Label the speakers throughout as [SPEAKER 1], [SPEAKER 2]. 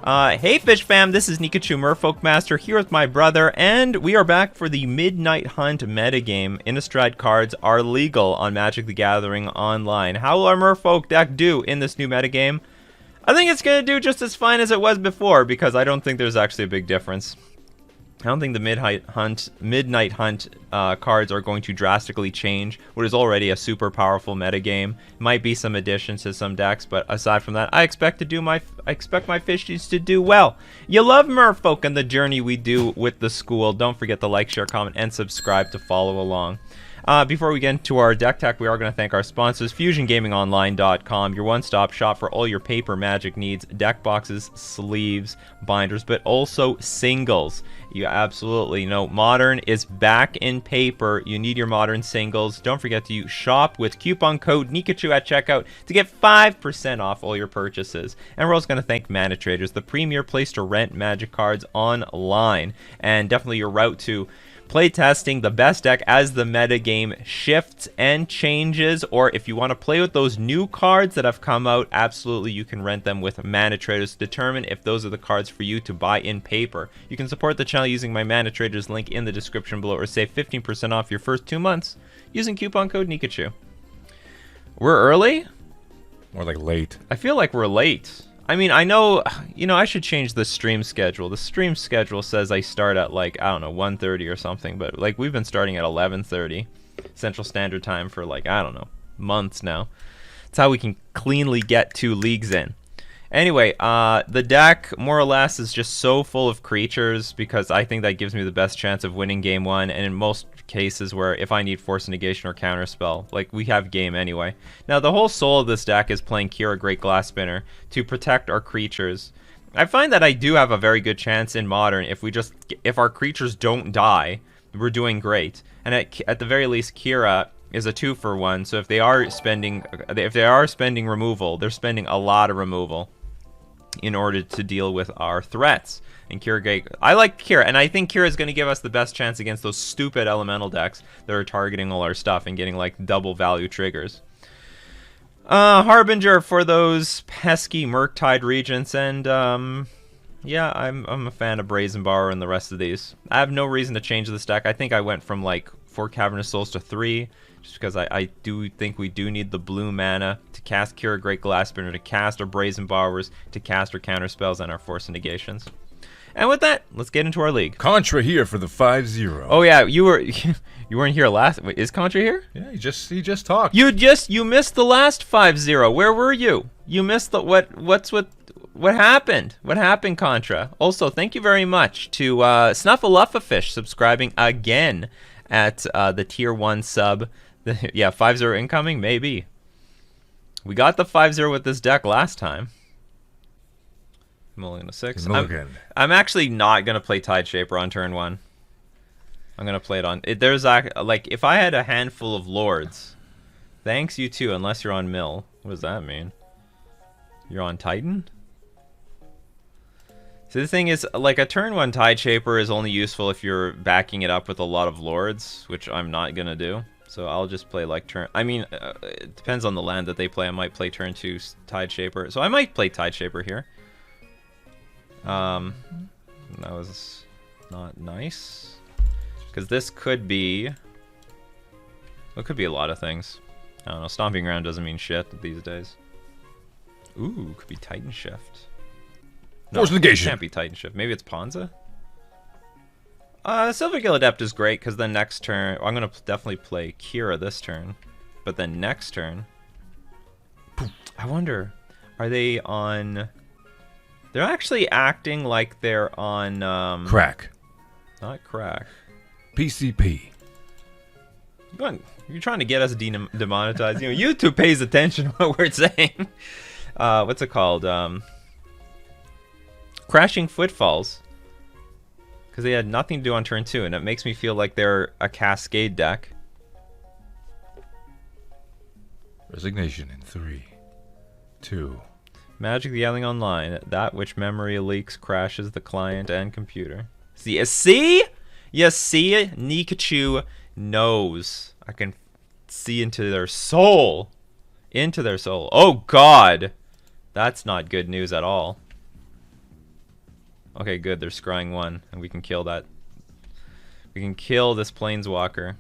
[SPEAKER 1] Hey Fish Fam, this is Nikachu Merfolk Master here with my brother, and we are back for the Midnight Hunt metagame. Innistrad cards are legal on Magic the Gathering Online. How will our Merfolk deck do in this new metagame? I think it's going to do just as fine as it was before, because I don't think there's actually a big difference. I don't think the Midnight Hunt cards are going to drastically change what is already a super powerful metagame. Might be some additions to some decks, but aside from that, I expect my fishies to do well. You love Merfolk and the journey we do with the school. Don't forget to like, share, comment, and subscribe to follow along. Before we get into our deck tech, we are going to thank our sponsors, FusionGamingOnline.com, your one-stop shop for all your paper Magic needs, deck boxes, sleeves, binders, but also singles. You absolutely know Modern is back in paper. You need your Modern singles. Don't forget to shop with coupon code Nikachu at checkout to get 5% off all your purchases. And we're also going to thank Mana Traders, the premier place to rent Magic cards online, and definitely your route to playtesting the best deck as the metagame shifts and changes. Or if you want to play with those new cards that have come out, absolutely you can rent them with Mana Traders to determine if those are the cards for you to buy in paper. You can support the channel using my Mana Traders link in the description below, or save 15% off your first 2 months using coupon code Nikachu. We're early?
[SPEAKER 2] More like late.
[SPEAKER 1] I feel like we're late. I mean, I know, I should change the stream schedule. The stream schedule says I start at, like, I don't know, 1:30 or something. But, like, we've been starting at 11:30 Central Standard Time for, like, I don't know, months now. That's how we can cleanly get 2 leagues in. Anyway, the deck, more or less, is just so full of creatures because I think that gives me the best chance of winning game 1. And in most cases where if I need Force Negation or Counterspell, like, we have game anyway. Now, the whole soul of this deck is playing Kira Great Glass Spinner to protect our creatures. I find that I do have a very good chance in Modern if our creatures don't die, we're doing great. And at the very least, Kira is a 2-for-1, so if they are spending removal, they're spending a lot of removal in order to deal with our threats. And Kira, I like Kira, and I think Kira is going to give us the best chance against those stupid elemental decks that are targeting all our stuff and getting like double value triggers. Harbinger for those pesky Murktide Regents, and yeah, I'm a fan of Brazen Borrower and the rest of these. I have no reason to change this deck. I think I went from like 4 Cavernous Souls to 3, just because I do think we do need the blue mana to cast Kira Great Glass Spinner, to cast our Brazen Borrowers, to cast our Counter Spells and our Force Negations. And with that, let's get into our league.
[SPEAKER 2] Contra here for the 5-0.
[SPEAKER 1] Oh yeah, you weren't here last. Wait, is Contra here?
[SPEAKER 2] Yeah, he just talked.
[SPEAKER 1] You missed the last 5-0. Where were you? You missed the what happened? What happened, Contra? Also, thank you very much to Snuffleupafish subscribing again at the tier 1 sub. Yeah, 5-0 incoming, maybe. We got the 5-0 with this deck last time. Mulligan to 6. I'm actually not gonna play Tideshaper on turn 1. I'm gonna play it on. There's like, if I had a handful of lords. Thanks, you too. Unless you're on Mill. What does that mean? You're on Titan. So the thing is, like, a turn 1 Tideshaper is only useful if you're backing it up with a lot of lords, which I'm not gonna do. So I'll just play like turn. I mean, it depends on the land that they play. I might play turn 2 Tideshaper. So I might play Tideshaper here. That was not nice, because this could be. It could be a lot of things. I don't know. Stomping Ground doesn't mean shit these days. Ooh, could be Titan Shift. No,
[SPEAKER 2] Force Negation.
[SPEAKER 1] It can't be Titan Shift. Maybe it's Ponza. Silvergill Adept is great because then next turn I'm gonna definitely play Kira this turn, but then next turn, I wonder, are they on? They're actually acting like they're on
[SPEAKER 2] Crack.
[SPEAKER 1] Not crack.
[SPEAKER 2] PCP.
[SPEAKER 1] You're trying to get us demonetized. You know, YouTube pays attention to what we're saying. What's it called? Crashing Footfalls. Because they had nothing to do on turn 2, and it makes me feel like they're a Cascade deck.
[SPEAKER 2] Resignation in 3, 2.
[SPEAKER 1] Magic the Gathering Online. That which memory leaks crashes the client and computer. See? You see? Nikachu knows. I can see into their soul. Into their soul. Oh, God. That's not good news at all. Okay, good. They're scrying 1, and we can kill that. We can kill this planeswalker.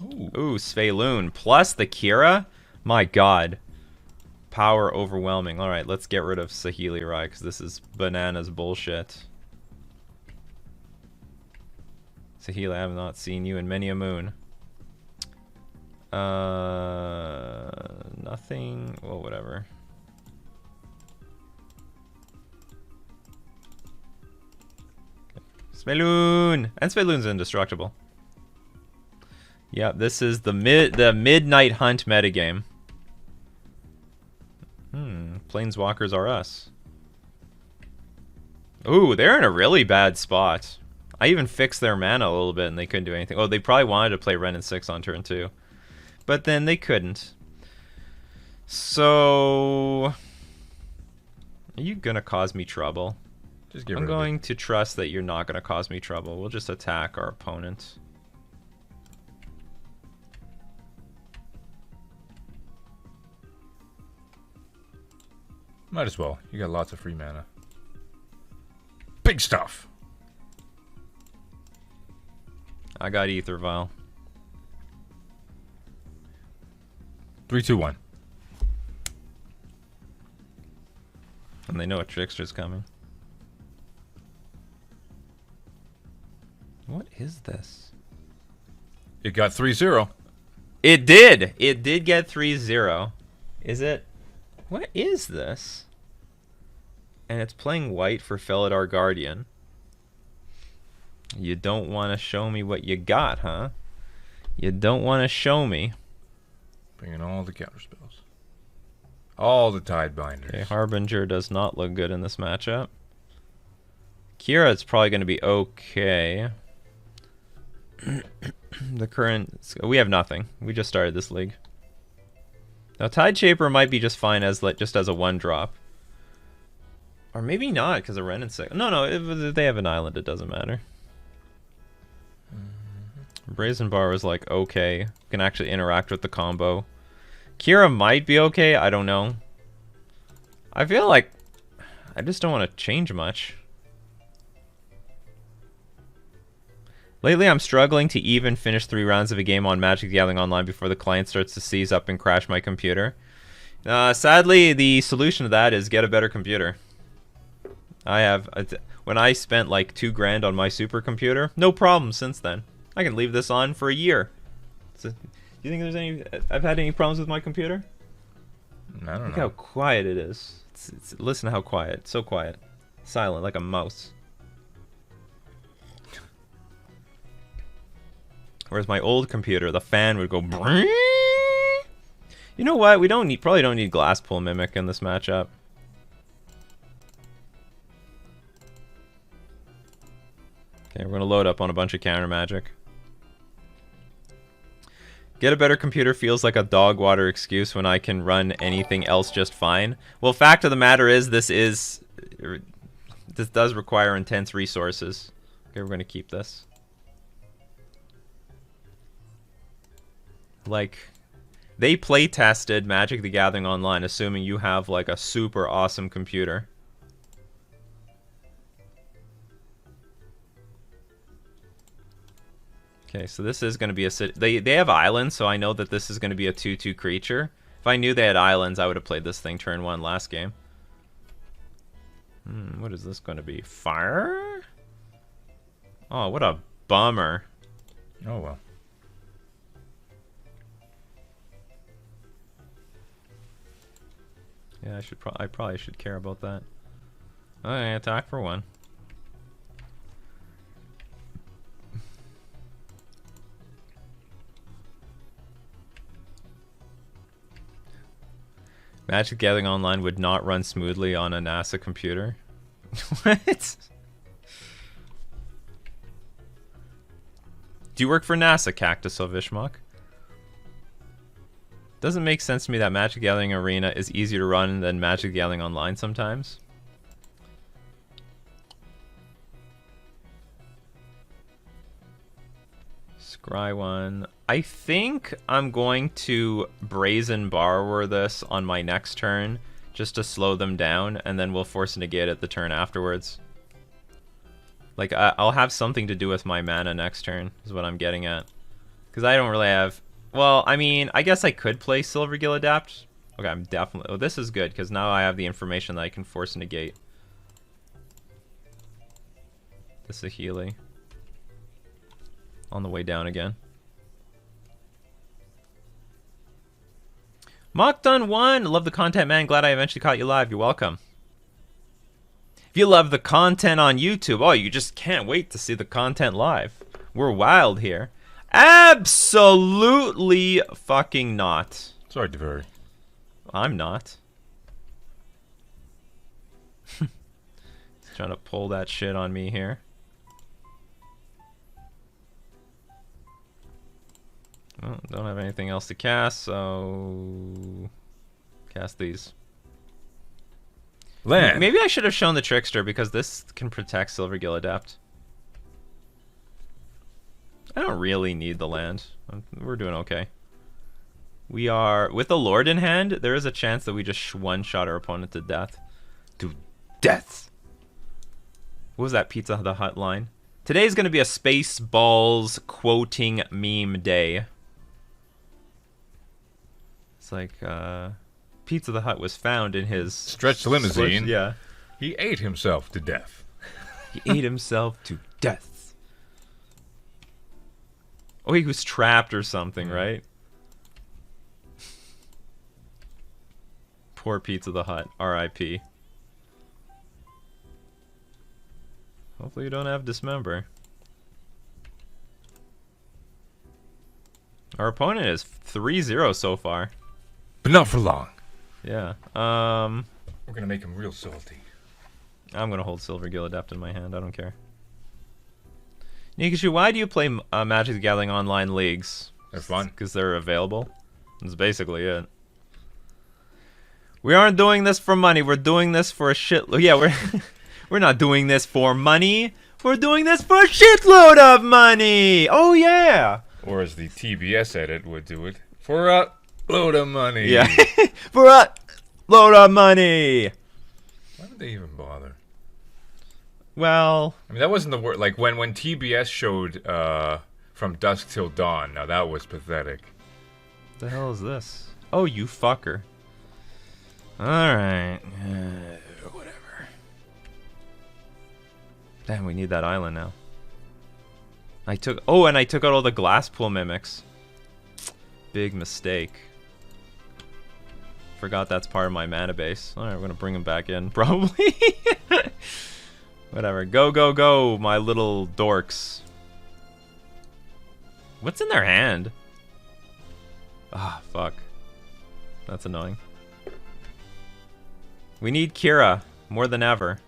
[SPEAKER 1] Ooh, Sveloon. Plus the Kira? My god. Power overwhelming. Alright, let's get rid of Saheeli Rai, because this is bananas bullshit. Saheeli, I have not seen you in many a moon. Nothing. Well, whatever. Sveloon! And Sveloon's indestructible. Yep, this is the Midnight Hunt metagame. Planeswalkers are us. Ooh, they're in a really bad spot. I even fixed their mana a little bit and they couldn't do anything. Oh, they probably wanted to play Ren and 6 on turn 2. But then they couldn't. So... Are you gonna cause me trouble?
[SPEAKER 2] Just get
[SPEAKER 1] I'm
[SPEAKER 2] rid of
[SPEAKER 1] going to trust that you're not gonna cause me trouble. We'll just attack our opponent.
[SPEAKER 2] Might as well. You got lots of free mana. Big stuff.
[SPEAKER 1] I got Ether Vial.
[SPEAKER 2] 3, 2, 1.
[SPEAKER 1] And they know a Trickster's coming. What is this?
[SPEAKER 2] It got 3-0.
[SPEAKER 1] It did! It did get 3-0. Is it? What is this? And it's playing white for Felidar Guardian. You don't want to show me what you got, huh? You don't want to show me.
[SPEAKER 2] Bringing all the counter spells. All the Tidebinders.
[SPEAKER 1] Okay, Harbinger does not look good in this matchup. Kira, it's probably going to be okay. The current... We have nothing. We just started this league. Now, Tide Shaper might be just fine as just as a 1-drop. Or maybe not, because of Ren and 6. No, if they have an island, it doesn't matter. Brazen Bar is like, okay. Can actually interact with the combo. Kira might be okay, I don't know. I feel like I just don't want to change much. Lately, I'm struggling to even finish 3 rounds of a game on Magic the Gathering Online before the client starts to seize up and crash my computer. Sadly, the solution to that is get a better computer. When I spent like $2 grand on my supercomputer, no problem since then. I can leave this on for a year. So, do you think I've had any problems with my computer?
[SPEAKER 2] I don't know.
[SPEAKER 1] Look how quiet it is. Listen to how quiet. It's so quiet. Silent, like a mouse. Whereas my old computer, the fan would go. You know what? We probably don't need Glasspool Mimic in this matchup. Okay, we're gonna load up on a bunch of counter magic. Get a better computer feels like a dog water excuse when I can run anything else just fine. Well, fact of the matter is, this does require intense resources. Okay, we're gonna keep this. Like, they play tested Magic the Gathering Online, assuming you have like a super awesome computer. Okay, so this is going to be a... They have islands, so I know that this is going to be a 2/2 creature. If I knew they had islands, I would have played this thing turn 1 last game. What is this going to be? Fire? Oh, what a bummer.
[SPEAKER 2] Oh, well.
[SPEAKER 1] Yeah, I probably should care about that. Okay, attack for 1. Magic Gathering Online would not run smoothly on a NASA computer. What? Do you work for NASA, Cactus Ovishmok? Doesn't make sense to me that Magic Gathering Arena is easier to run than Magic Gathering Online sometimes. Scry 1. I think I'm going to Brazen Borrower this on my next turn just to slow them down, and then we'll force negate it the turn afterwards. Like, I'll have something to do with my mana next turn, is what I'm getting at. Because I don't really have... Well, I mean, I guess I could play Silvergill Adapt. Okay, I'm definitely... Oh, this is good, because now I have the information that I can force negate. This is Healy. On the way down again. Mock Done 1! Love the content, man. Glad I eventually caught you live. You're welcome. If you love the content on YouTube, oh, you just can't wait to see the content live. We're wild here. Absolutely fucking not.
[SPEAKER 2] Sorry, DeVary.
[SPEAKER 1] I'm not. He's trying to pull that shit on me here. Well, don't have anything else to cast, so... Cast these.
[SPEAKER 2] Land.
[SPEAKER 1] Maybe I should have shown the Trickster, because this can protect Silvergill Adapt. I don't really need the land. We're doing okay. We are... With the Lord in hand, there is a chance that we just one-shot our opponent to death. To death! What was that Pizza the Hut line? Today's going to be a Spaceballs quoting meme day. It's like, Pizza the Hut was found in his...
[SPEAKER 2] Stretched limousine.
[SPEAKER 1] Yeah.
[SPEAKER 2] He ate himself to death.
[SPEAKER 1] He ate himself to death. Oh, he was trapped or something, right? Poor Pizza the Hut. R.I.P. Hopefully you don't have Dismember. Our opponent is 3-0 so far.
[SPEAKER 2] But not for long.
[SPEAKER 1] Yeah.
[SPEAKER 2] We're gonna make him real salty.
[SPEAKER 1] I'm gonna hold Silvergill Adept in my hand. I don't care. Nikachu, why do you play Magic the Gathering online leagues?
[SPEAKER 2] They're fun.
[SPEAKER 1] Because they're available. That's basically it. We aren't doing this for money. We're doing this for a shit. Yeah, we're not doing this for money. We're doing this for a shitload of money. Oh yeah.
[SPEAKER 2] Or as the TBS edit would do it, for a load of money.
[SPEAKER 1] Yeah. For a load of money.
[SPEAKER 2] Why would they even bother?
[SPEAKER 1] Well,
[SPEAKER 2] I mean, that wasn't the word. Like when TBS showed From Dusk Till Dawn. Now that was pathetic.
[SPEAKER 1] What the hell is this? Oh, you fucker. Alright. Whatever. Damn, we need that island now. I took out all the glass pool mimics. Big mistake. Forgot that's part of my mana base. Alright, we're gonna bring him back in, probably. Whatever. Go, go, go, my little dorks. What's in their hand? Ah, fuck. That's annoying. We need Kira more than ever.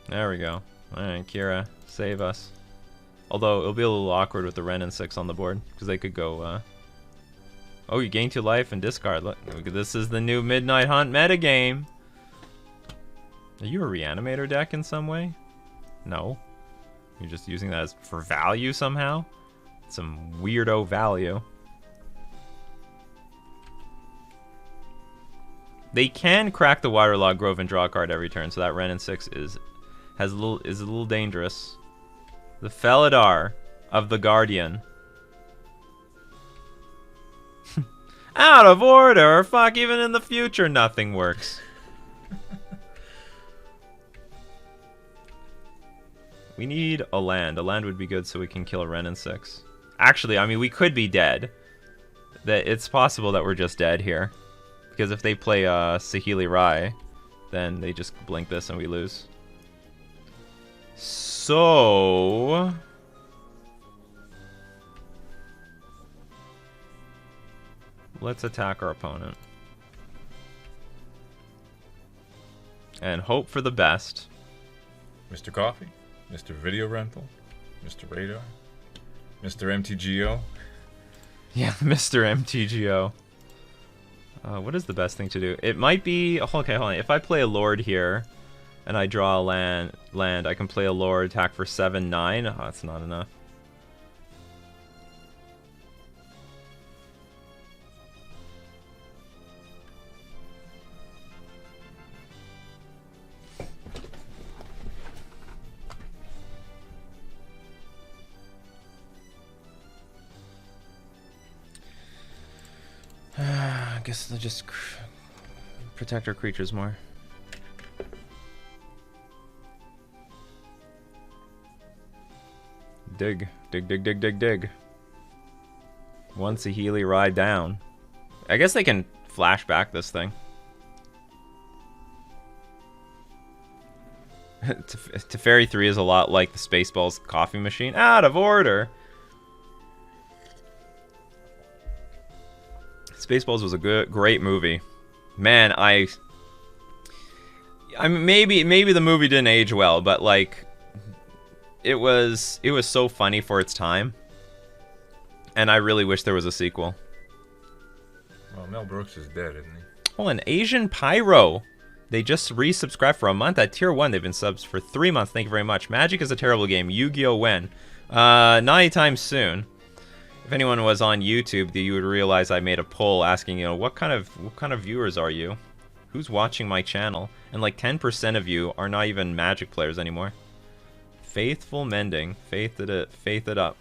[SPEAKER 1] There we go. Alright, Kira, save us. Although, it'll be a little awkward with the Ren and 6 on the board, because they could go, Oh, you gain 2 life and discard. Look, this is the new Midnight Hunt metagame. Are you a Reanimator deck in some way? No. You're just using that as for value somehow? Some weirdo value. They can crack the Waterlogged Grove and draw a card every turn, so that Ren and 6 is a little dangerous. The Felidar of the Guardian. Out of order! Fuck, even in the future nothing works. We need a land. A land would be good so we can kill a Ren and 6. Actually, I mean, we could be dead. It's possible that we're just dead here. Because if they play Saheeli Rai, then they just blink this and we lose. So... let's attack our opponent. And hope for the best.
[SPEAKER 2] Mr. Coffee, Mr. Video Rental, Mr. Radar, Mr. MTGO.
[SPEAKER 1] Yeah, Mr. MTGO. What is the best thing to do? It might be... okay, hold on. If I play a Lord here, and I draw a land, I can play a Lord, attack for 7-9. Oh, that's not enough. guess they'll just protect our creatures more. Dig. Dig, dig, dig, dig, dig. Once a Healy ride down. I guess they can flash back this thing. Teferi 3 is a lot like the Spaceballs coffee machine. Out of order! Spaceballs was a great movie. Man, I mean, maybe the movie didn't age well, but like, it was so funny for its time, and I really wish there was a sequel.
[SPEAKER 2] Well, Mel Brooks is dead, isn't he?
[SPEAKER 1] Oh, an Asian Pyro. They just resubscribed for a month at tier 1. They've been subs for 3 months. Thank you very much. Magic is a terrible game. Yu-Gi-Oh! When? Not anytime soon. If anyone was on YouTube, you would realize I made a poll asking, you know, what kind of viewers are you? Who's watching my channel? And like 10% of you are not even Magic players anymore. Faithful Mending. Faith it up.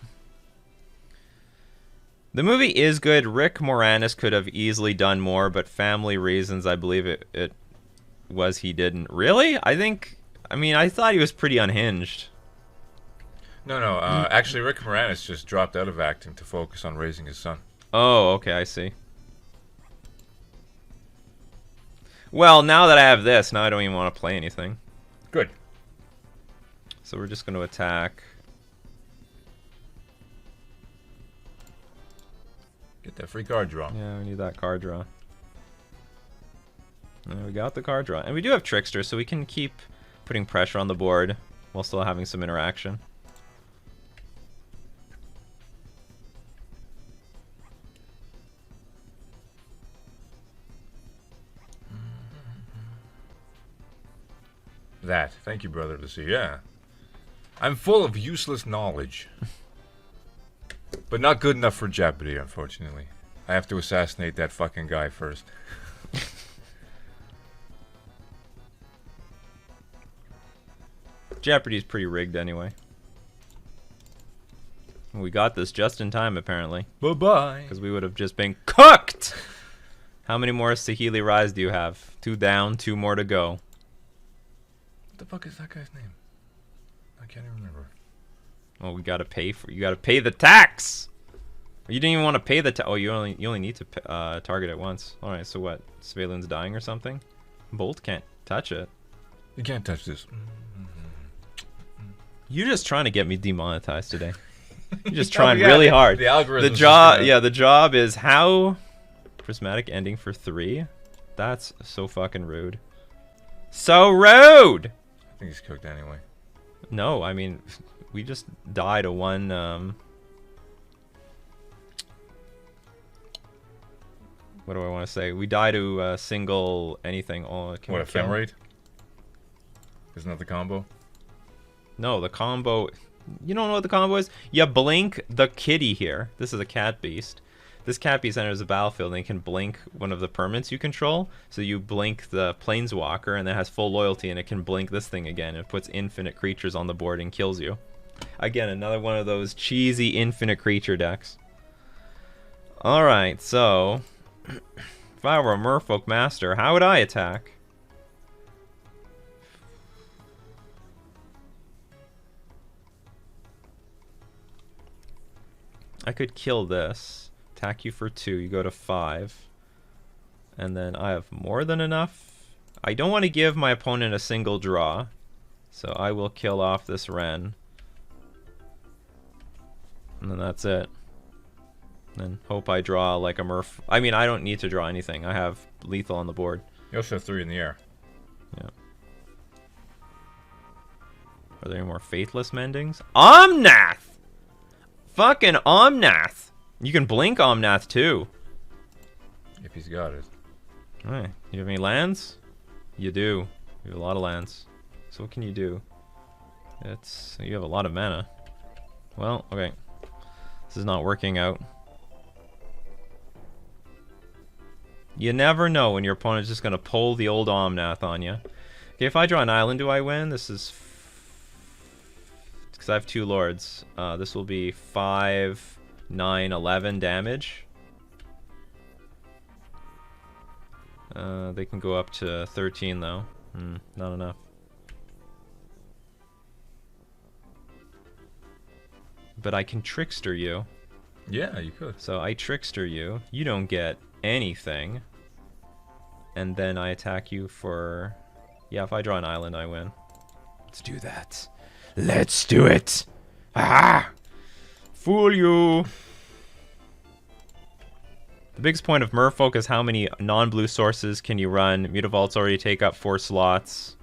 [SPEAKER 1] The movie is good. Rick Moranis could have easily done more, but family reasons, I believe it was he didn't. Really? I mean, I thought he was pretty unhinged.
[SPEAKER 2] No, actually Rick Moranis just dropped out of acting to focus on raising his son.
[SPEAKER 1] Oh, okay, I see. Well, now that I have this, now I don't even want to play anything.
[SPEAKER 2] Good.
[SPEAKER 1] So we're just going to attack.
[SPEAKER 2] Get that free card draw.
[SPEAKER 1] Yeah, we need that card draw. And we got the card draw. And we do have Trickster, so we can keep putting pressure on the board while still having some interaction.
[SPEAKER 2] That. Thank you, brother, to see. Yeah. I'm full of useless knowledge. But not good enough for Jeopardy, unfortunately. I have to assassinate that fucking guy first.
[SPEAKER 1] Jeopardy's pretty rigged anyway. We got this just in time, apparently.
[SPEAKER 2] Bye-bye.
[SPEAKER 1] Because we would have just been cooked! How many more Saheeli Rise do you have? 2 down, 2 more to go.
[SPEAKER 2] What the fuck is that guy's name? I can't even remember.
[SPEAKER 1] Oh, we gotta pay for. You gotta pay the tax. You didn't even want to pay the tax. Oh, you only need to target it once. All right. So what? Svalin's dying or something? Bolt can't touch it.
[SPEAKER 2] You can't touch this.
[SPEAKER 1] You're just trying to get me demonetized today. You're just trying really
[SPEAKER 2] the,
[SPEAKER 1] hard.
[SPEAKER 2] The algorithm.
[SPEAKER 1] The job is how prismatic ending for 3. That's so fucking rude. So rude.
[SPEAKER 2] I think he's cooked anyway.
[SPEAKER 1] No, I mean, we just died to one. What do I want to say? We die to a single anything. Oh, can
[SPEAKER 2] what,
[SPEAKER 1] we kill?
[SPEAKER 2] ephemerate? Isn't that the combo?
[SPEAKER 1] No, the combo. You don't know what the combo is? You blink the kitty here. This is a cat beast. This cat beast enters the battlefield and you can blink one of the permanents you control. So you blink the planeswalker and it has full loyalty and it can blink this thing again. It puts infinite creatures on the board and kills you. Again, another one of those cheesy infinite creature decks. Alright, so if I were a Merfolk Master, how would I attack? I could kill this. Attack you for 2. You go to 5. And then I have more than enough. I don't want to give my opponent a single draw. So I will kill off this Wren. And then that's it. And hope I draw like a Murph. I mean, I don't need to draw anything. I have lethal on the board.
[SPEAKER 2] You also have 3 in the air.
[SPEAKER 1] Yeah. Are there any more Faithless Mendings? Omnath! Fucking Omnath! You can blink Omnath too.
[SPEAKER 2] If he's got it.
[SPEAKER 1] Alright. You have any lands? You do. You have a lot of lands. So what can you do? You have a lot of mana. Well, okay. This is not working out. You never know when your opponent's just gonna pull the old Omnath on you. Okay, if I draw an island, do I win? This is because I have 2 lords. This will be 5, 9, 11 damage. They can go up to 13 though. Not enough. But I can trickster you.
[SPEAKER 2] Yeah, you could.
[SPEAKER 1] So I trickster you. You don't get anything. And then I attack you for... Yeah, if I draw an island, I win. Let's do that. Let's do it! Ah! Fool you! The biggest point of Merfolk is how many non-blue sources can you run. Mutavaults already take up 4 slots.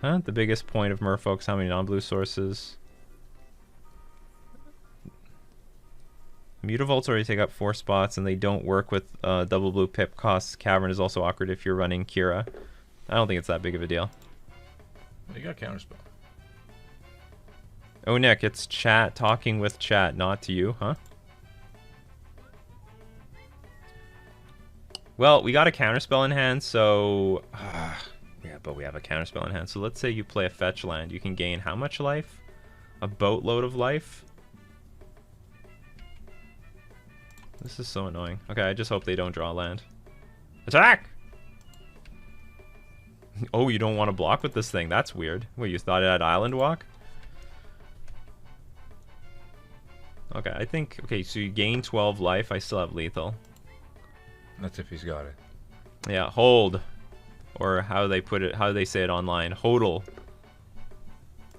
[SPEAKER 1] Huh? The biggest point of Merfolk is how many non-blue sources. Mutavaults already take up 4 spots, and they don't work with double blue pip costs. Cavern is also awkward if you're running Kira. I don't think it's that big of a deal.
[SPEAKER 2] You got counterspell.
[SPEAKER 1] Oh, Nick, it's chat talking with chat, not to you, huh? Well, we got a counterspell in hand, so... yeah, but we have a counterspell in hand. So let's say you play a fetch land. You can gain how much life? A boatload of life? This is so annoying. Okay, I just hope they don't draw land. Attack! Oh, you don't want to block with this thing. That's weird. Wait, you thought it had island walk? Okay, I think... Okay, so you gain 12 life. I still have lethal.
[SPEAKER 2] That's if he's got it.
[SPEAKER 1] Yeah, hold. Or how they put it, how they say it online. Hodl.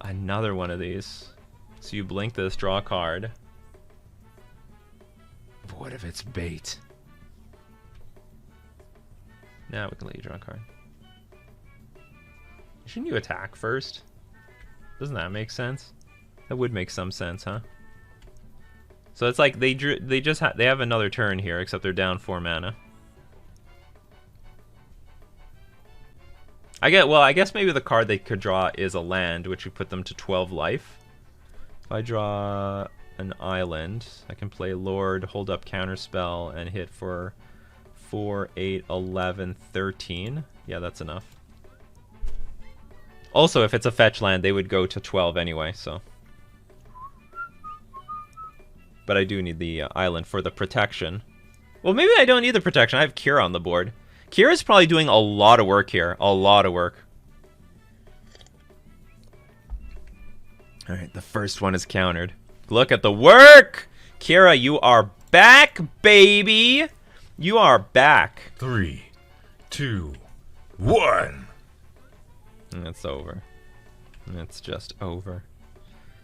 [SPEAKER 1] Another one of these. So you blink this, draw a card. But what if it's bait? Now we can let you draw a card. Shouldn't you attack first? Doesn't that make sense? That would make some sense, huh? So it's like they have another turn here, except they're down 4 mana. I guess maybe the card they could draw is a land, which would put them to 12 life. If I draw an island, I can play Lord, hold up Counterspell, and hit for 4, 8, 11, 13. Yeah, that's enough. Also, if it's a fetch land, they would go to 12 anyway, so. But I do need the island for the protection. Well, maybe I don't need the protection. I have Kira on the board. Kira's probably doing a lot of work here. A lot of work. Alright, the first one is countered. Look at the work! Kira, you are back, baby! You are back.
[SPEAKER 2] 3, 2, 1.
[SPEAKER 1] And it's over. And it's just over.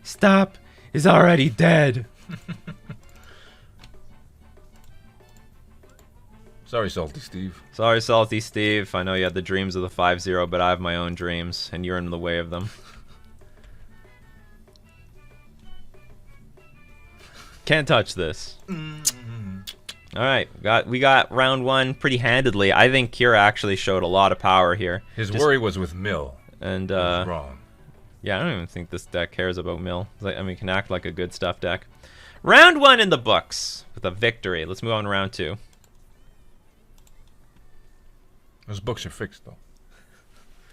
[SPEAKER 1] Stop is already dead.
[SPEAKER 2] Sorry, Salty Steve.
[SPEAKER 1] Sorry, Salty Steve. I know you had the dreams of the 5-0, but I have my own dreams, and you're in the way of them. Can't touch this. Alright, we got round 1 pretty handedly. I think Kira actually showed a lot of power here.
[SPEAKER 2] His worry was with Mill.
[SPEAKER 1] And,
[SPEAKER 2] he was wrong.
[SPEAKER 1] Yeah, I don't even think this deck cares about Mill. I mean, it can act like a good stuff deck. Round 1 in the books with a victory. Let's move on to round 2.
[SPEAKER 2] Those books are fixed, though.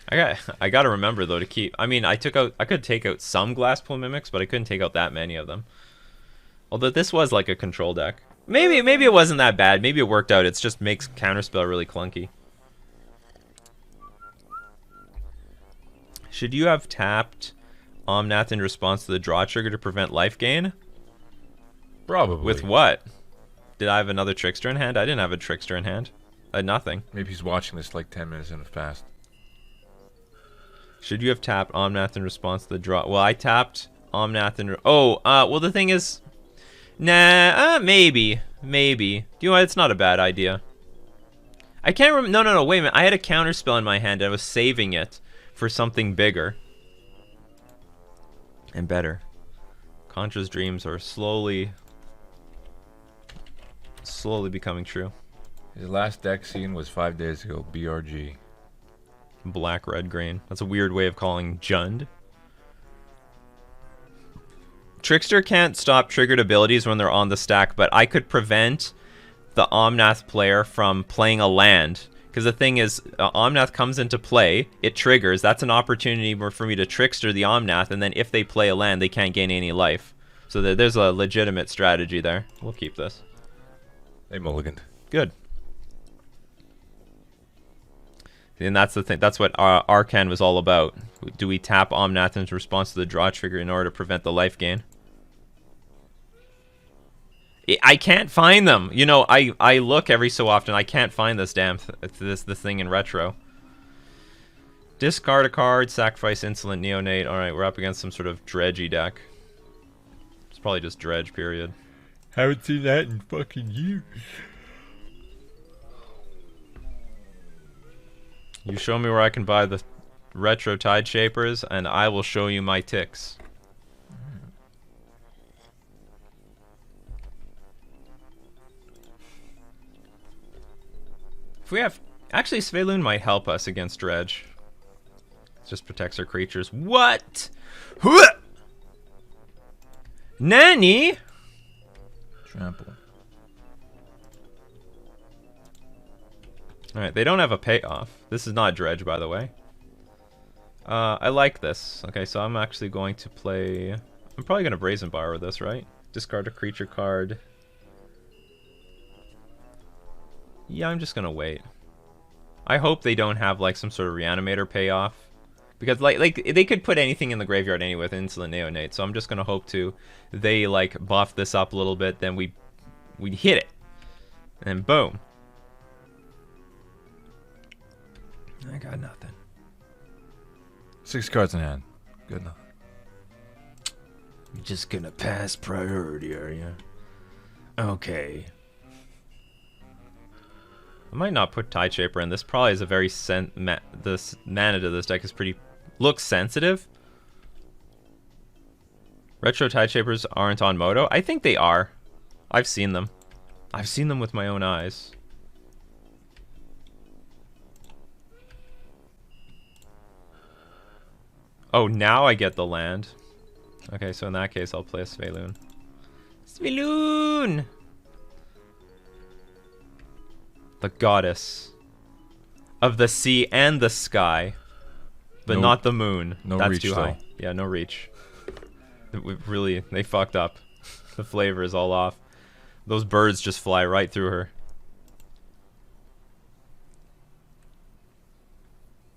[SPEAKER 1] I gotta remember though to keep. I mean, I could take out some Glasspool Mimics, but I couldn't take out that many of them. Although this was like a control deck. Maybe it wasn't that bad. Maybe it worked out. It just makes Counterspell really clunky. Should you have tapped Omnath in response to the draw trigger to prevent life gain?
[SPEAKER 2] Probably.
[SPEAKER 1] With what? Did I have another Trickster in hand? I didn't have a Trickster in hand. I had nothing.
[SPEAKER 2] Maybe he's watching this like 10 minutes in the past.
[SPEAKER 1] Should you have tapped Omnath in response to the draw? Well, I tapped Omnath in... well, the thing is... Nah, maybe. Maybe. You know what? It's not a bad idea. I can't remember... No, wait a minute. I had a Counterspell in my hand, and I was saving it for something bigger. And better. Contra's dreams are slowly becoming true.
[SPEAKER 2] His last deck scene was 5 days ago. BRG.
[SPEAKER 1] Black, red, green. That's a weird way of calling Jund. Trickster can't stop triggered abilities when they're on the stack, but I could prevent the Omnath player from playing a land. Because the thing is, Omnath comes into play, it triggers. That's an opportunity for me to Trickster the Omnath, and then if they play a land, they can't gain any life. So there's a legitimate strategy there. We'll keep this.
[SPEAKER 2] They mulliganed.
[SPEAKER 1] Good. And that's the thing. That's what Arcan was all about. Do we tap Omnath's response to the draw trigger in order to prevent the life gain? I can't find them. You know, I look every so often. I can't find this damn this thing in retro. Discard a card, sacrifice Insolent Neonate. All right, we're up against some sort of dredgy deck. It's probably just dredge, period.
[SPEAKER 2] Haven't seen that in fucking years.
[SPEAKER 1] You show me where I can buy the retro Tide Shapers, and I will show you my ticks. If we have... Actually, Sveloon might help us against Dredge. It just protects our creatures. What? Nanny?
[SPEAKER 2] Trample.
[SPEAKER 1] Alright, they don't have a payoff. This is not Dredge, by the way. I like this. Okay, so I'm actually going to play... I'm probably going to Brazen Borrow this, right? Discard a creature card. Yeah, I'm just going to wait. I hope they don't have, like, some sort of Reanimator payoff. Because, like they could put anything in the graveyard anyway with Insolent Neonate. So I'm just going to hope they, like, buff this up a little bit. Then we hit it. And boom. I got nothing.
[SPEAKER 2] 6 cards in hand. Good enough.
[SPEAKER 1] You're just gonna pass priority, are you? Okay. I might not put Tide Shaper in. This probably is a very this mana to this deck is pretty looks sensitive. Retro Tide Shapers aren't on Moto. I think they are. I've seen them. I've seen them with my own eyes. Oh, now I get the land. Okay, so in that case, I'll play a Sveloon. Sveloon! The goddess of the sea and the sky, but not the moon.
[SPEAKER 2] No
[SPEAKER 1] That's
[SPEAKER 2] reach,
[SPEAKER 1] too high.
[SPEAKER 2] though.
[SPEAKER 1] Yeah, no reach. They fucked up. The flavor is all off. Those birds just fly right through her.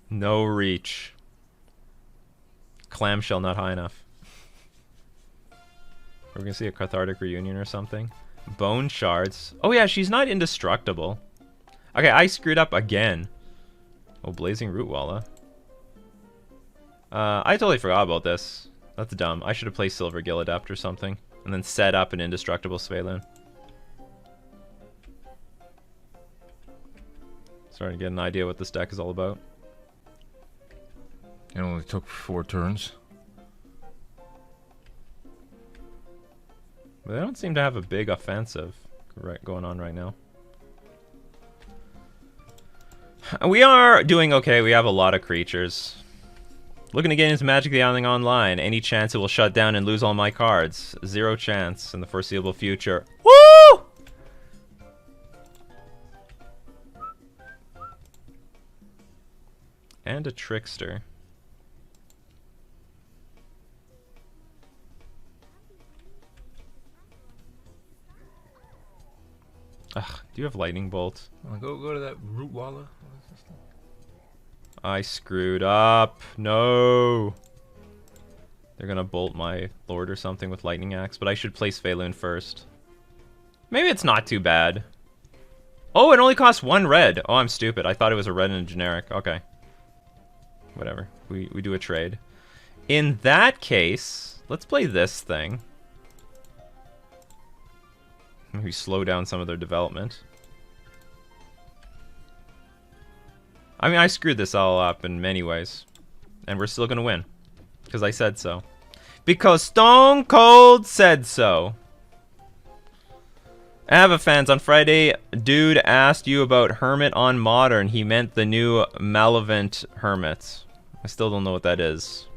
[SPEAKER 1] No reach. Clamshell not high enough. We're gonna see a Cathartic Reunion or something. Bone Shards. Oh yeah, she's not indestructible. Okay, I screwed up again. Oh, Blazing Rootwalla. I totally forgot about this. That's dumb. I should have played Silver Gilladept or something. And then set up an indestructible Sveloon. Starting to get an idea what this deck is all about.
[SPEAKER 2] It only took 4 turns.
[SPEAKER 1] But they don't seem to have a big offensive going on right now. We are doing okay. We have a lot of creatures. Looking to get into Magic the Gathering Online. Any chance it will shut down and lose all my cards? 0 chance in the foreseeable future. Woo! And a Trickster. Ugh, do you have Lightning Bolt?
[SPEAKER 2] Go to that Rootwalla.
[SPEAKER 1] I screwed up. No. They're gonna bolt my Lord or something with Lightning Axe, but I should play Sveloon first. Maybe it's not too bad. Oh, it only costs 1 red. Oh, I'm stupid. I thought it was a red and a generic. Okay. Whatever. We do a trade. In that case, let's play this thing. Maybe slow down some of their development. I mean, I screwed this all up in many ways. And we're still going to win. Because I said so. Because Stone Cold said so. Ava fans, on Friday, dude asked you about Hermit on Modern. He meant the new Malevolent Hermits. I still don't know what that is.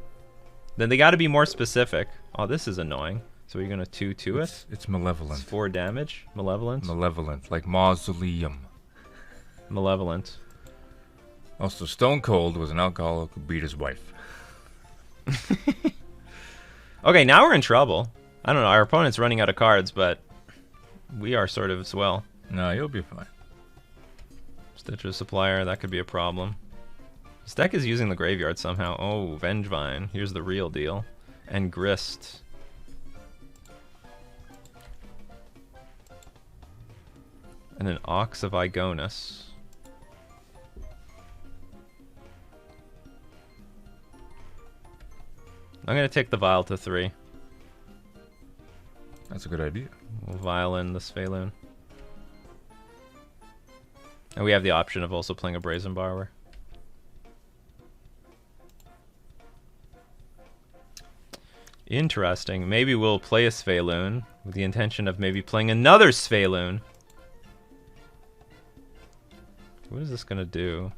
[SPEAKER 1] Then they got to be more specific. Oh, this is annoying. So you're going to 2-2 it?
[SPEAKER 2] It's Malevolent.
[SPEAKER 1] It's 4 damage? Malevolent?
[SPEAKER 2] Malevolent, like Mausoleum.
[SPEAKER 1] Malevolent.
[SPEAKER 2] Also, Stone Cold was an alcoholic who beat his wife.
[SPEAKER 1] Okay, now we're in trouble. I don't know, our opponent's running out of cards, but we are sort of as well.
[SPEAKER 2] No, you'll be fine.
[SPEAKER 1] Stitcher Supplier, that could be a problem. This deck is using the graveyard somehow. Oh, Vengevine. Here's the real deal. And Grist. And an Ox of Igonus. I'm going to take the Vial to 3.
[SPEAKER 2] That's a good idea.
[SPEAKER 1] We'll Vial in the Sphaloon. And we have the option of also playing a Brazen Borrower. Interesting. Maybe we'll play a Sphaloon with the intention of maybe playing another Sphaloon. What is this going to do?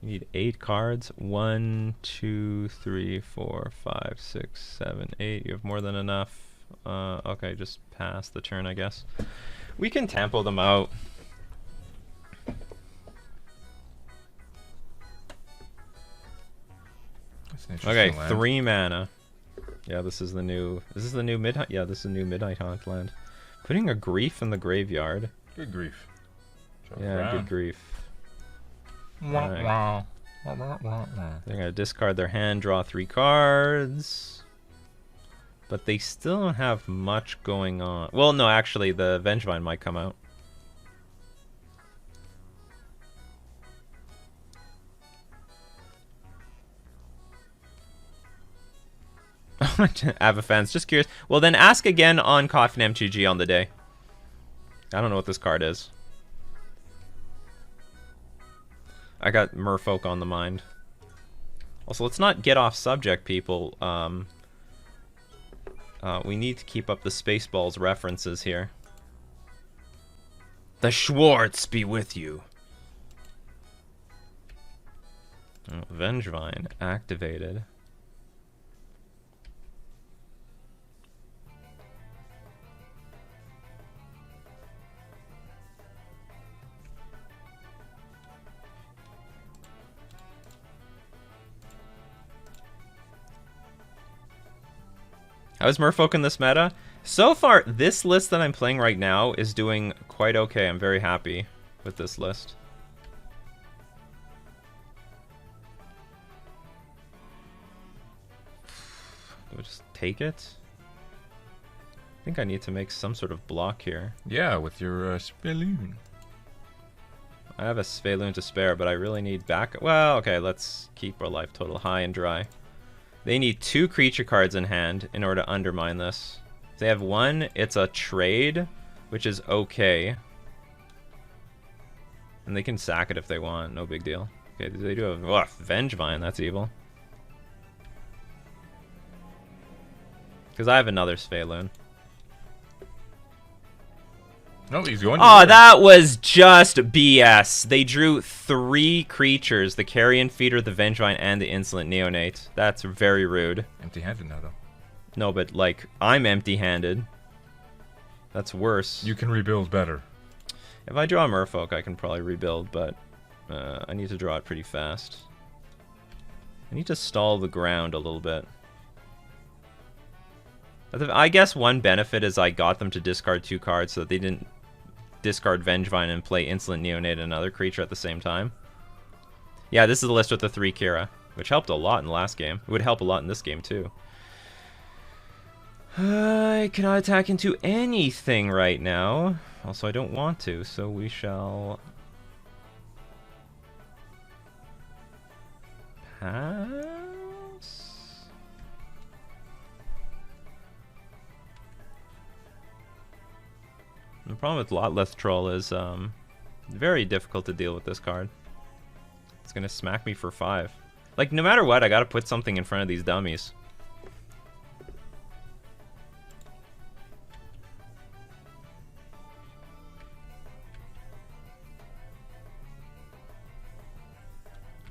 [SPEAKER 1] You need 8 cards. 1, 2, 3, 4, 5, 6, 7, 8. You have more than enough. Okay, just pass the turn, I guess. We can tempo them out. Okay,
[SPEAKER 2] land.
[SPEAKER 1] 3 mana. Yeah, this is the new. Is this the new Midnight? Yeah, this is the new Midnight Haunt land. Putting a Grief in the graveyard.
[SPEAKER 2] Good grief.
[SPEAKER 1] Yeah, good grief.
[SPEAKER 2] Right.
[SPEAKER 1] They're gonna discard their hand, draw 3 cards. But they still don't have much going on. Well, no, actually, the Vengevine might come out. Avafans, just curious. Well, then ask again on Coffin MTG on the day. I don't know what this card is. I got Merfolk on the mind. Also, let's not get off subject, people. We need to keep up the Spaceballs references here. The Schwartz be with you. Oh, Vengevine activated. How's Merfolk in this meta? So far, this list that I'm playing right now is doing quite okay. I'm very happy with this list. Do I just take it? I think I need to make some sort of block here.
[SPEAKER 2] Yeah, with your Sphaloon.
[SPEAKER 1] I have a Sphaloon to spare, but I really need back. Well, okay, let's keep our life total high and dry. They need 2 creature cards in hand in order to undermine this. If they have 1, it's a trade, which is okay. And they can sack it if they want, no big deal. Okay, they do have Vengevine, that's evil. Because I have another Sphaloon.
[SPEAKER 2] No, he's going.
[SPEAKER 1] Oh, that was just BS. They drew 3 creatures: the Carrion Feeder, the Vengevine, and the Insolent Neonate. That's very rude.
[SPEAKER 2] Empty-handed now, though.
[SPEAKER 1] No, but like I'm empty-handed. That's worse.
[SPEAKER 2] You can rebuild better.
[SPEAKER 1] If I draw a Merfolk, I can probably rebuild, but I need to draw it pretty fast. I need to stall the ground a little bit. I guess one benefit is I got them to discard 2 cards so that they didn't discard Vengevine and play Insolent Neonate and another creature at the same time. Yeah, this is the list with the 3 Kira, which helped a lot in the last game. It would help a lot in this game, too. I cannot attack into anything right now. Also, I don't want to, so we shall pass. The problem with Lotleth Troll is very difficult to deal with this card. It's gonna smack me for 5. Like, no matter what, I gotta put something in front of these dummies.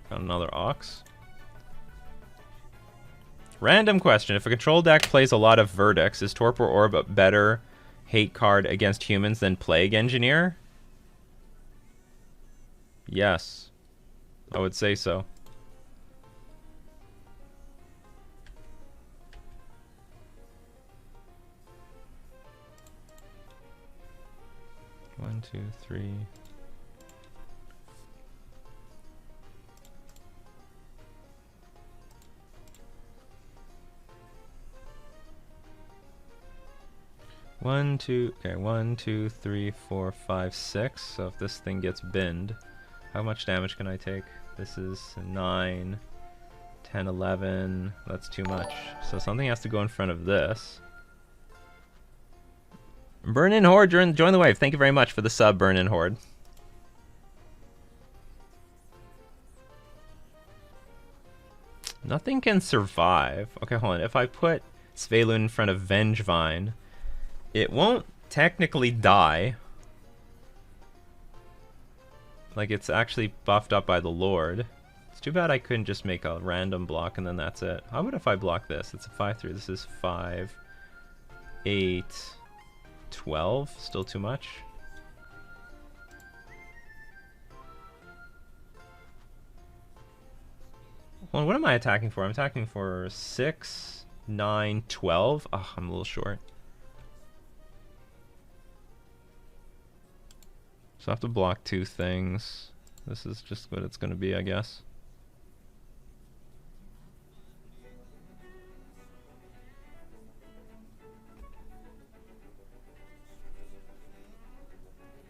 [SPEAKER 1] Got another Ox. Random question. If a control deck plays a lot of Verdicts, is Torpor Orb a better hate card against humans than Plague Engineer? Yes. I would say so. 1, 2, 3. Okay, 1, 2, 3, 4, 5, 6. So if this thing gets binned, how much damage can I take? This is 9, 10, 11. That's too much. So something has to go in front of this. Burn in Horde, join the wave. Thank you very much for the sub, Burn in Horde. Nothing can survive. Okay, hold on. If I put Svelun in front of Vengevine, it won't technically die. Like, it's actually buffed up by the Lord. It's too bad I couldn't just make a random block and then that's it. How about if I block this? It's a 5-3. This is 5, 8, 12. Still too much. Well, what am I attacking for? I'm attacking for 6, 9, 12. Oh, I'm a little short. So I have to block 2 things. This is just what it's going to be, I guess.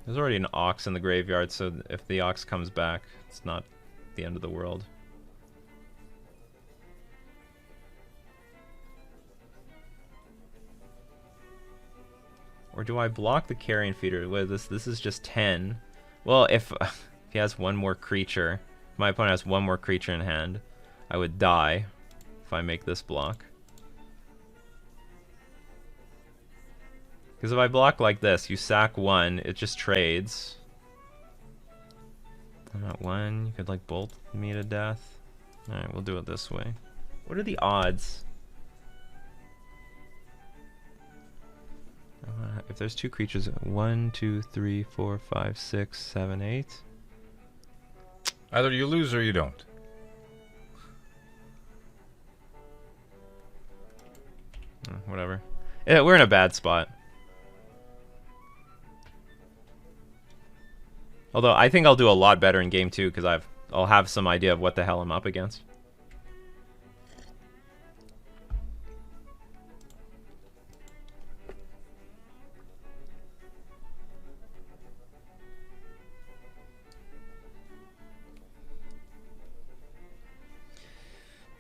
[SPEAKER 1] There's already an Ox in the graveyard, so if the Ox comes back, it's not the end of the world. Or do I block the Carrion Feeder? What is this? This is just 10. Well, if he has one more creature, if my opponent has one more creature in hand, I would die if I make this block. Because if I block like this, you sack 1, it just trades. I'm at 1, you could like bolt me to death. Alright, we'll do it this way. What are the odds? If there's 2 creatures, 1, 2, 3, 4, 5, 6, 7, 8.
[SPEAKER 2] Either you lose or you don't.
[SPEAKER 1] Whatever. Yeah, we're in a bad spot. Although I think I'll do a lot better in game 2 because I'll have some idea of what the hell I'm up against.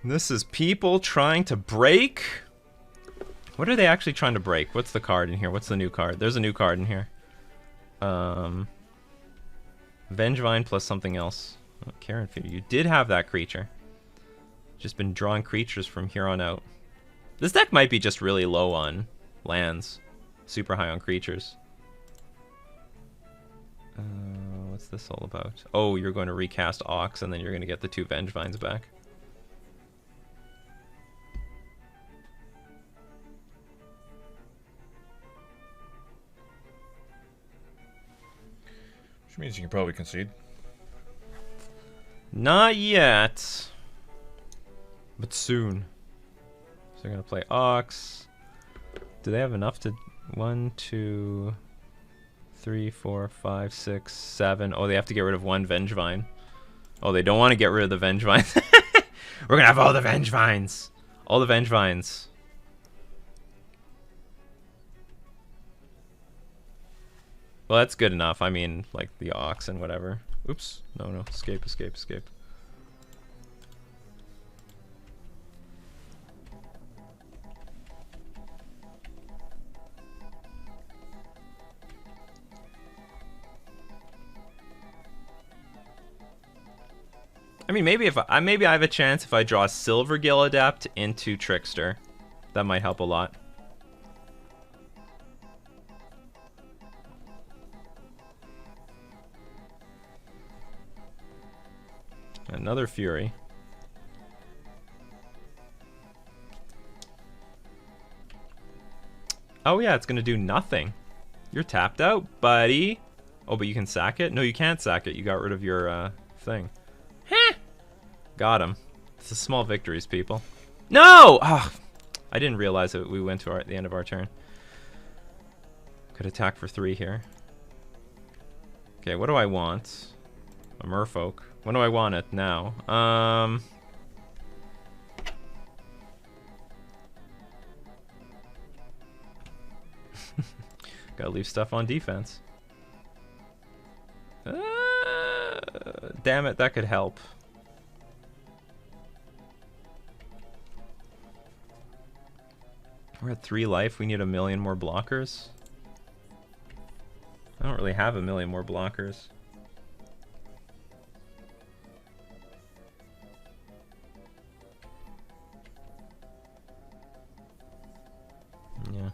[SPEAKER 1] This is people trying to break. What are they actually trying to break? What's the card in here? What's the new card? There's a new card in here. Vengevine plus something else. Oh, Carrion Feeder. You did have that creature. Just been drawing creatures from here on out. This deck might be just really low on lands. Super high on creatures. What's this all about? Oh, you're going to recast Ox and then you're going to get the 2 Vengevines back.
[SPEAKER 2] Which means you can probably concede.
[SPEAKER 1] Not yet. But soon. So they're going to play Ox. Do they have enough to... 1, 2, 3, 4, 5, 6, 7. Oh, they have to get rid of 1 Vengevine. Oh, they don't want to get rid of the Vengevine. We're going to have all the Vengevines. All the Vengevines. Well, that's good enough. I mean, like the Ox and whatever. Oops. No. Escape, escape, escape. I mean, maybe maybe I have a chance if I draw Silvergill Adept into Trickster. That might help a lot. Another Fury. Oh yeah, it's gonna do nothing. You're tapped out, buddy. Oh, but you can sack it? No, you can't sack it. You got rid of your thing. Heh! Got him. It's the small victories, people. No! Oh, I didn't realize that we went to the end of our turn. Could attack for 3 here. Okay, what do I want? A Merfolk. When do I want it? Now. Gotta leave stuff on defense. Damn it, that could help. We're at 3 life. We need 1,000,000 more blockers. I don't really have 1,000,000 more blockers. Yeah.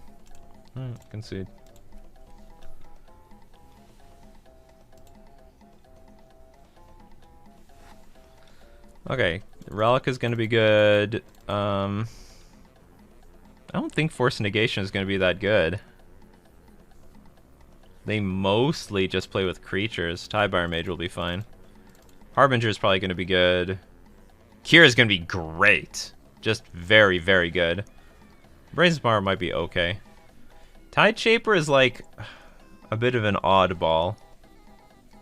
[SPEAKER 1] Alright, concede. Okay, Relic is going to be good. I don't think Force Negation is going to be that good. They mostly just play with creatures. Tie-Bar Mage will be fine. Harbinger is probably going to be good. Kira is going to be great. Just very, very good. Brazen Bar might be okay. Tide Shaper is like a bit of an oddball.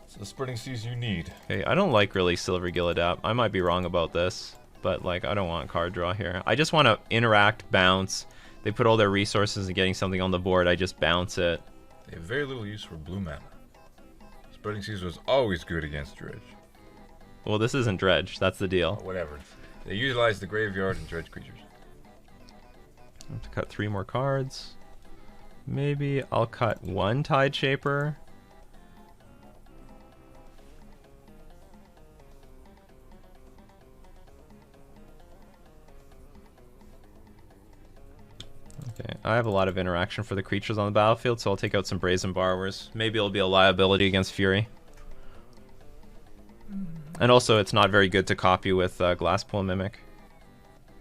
[SPEAKER 2] It's the Spreading Seas you need.
[SPEAKER 1] Okay, I don't like really Silver Gilladap. I might be wrong about this, but like I don't want card draw here. I just want to interact, bounce. They put all their resources in getting something on the board. I just bounce it.
[SPEAKER 2] They have very little use for blue mana. Spreading Seas was always good against Dredge.
[SPEAKER 1] Well, this isn't Dredge. That's the deal.
[SPEAKER 2] Whatever. They utilize the graveyard and Dredge creatures.
[SPEAKER 1] I have to cut 3 more cards. Maybe I'll cut 1 Tide Shaper. Okay, I have a lot of interaction for the creatures on the battlefield, so I'll take out some Brazen Borrowers. Maybe it'll be a liability against Fury. And also, it's not very good to copy with Glasspool Mimic.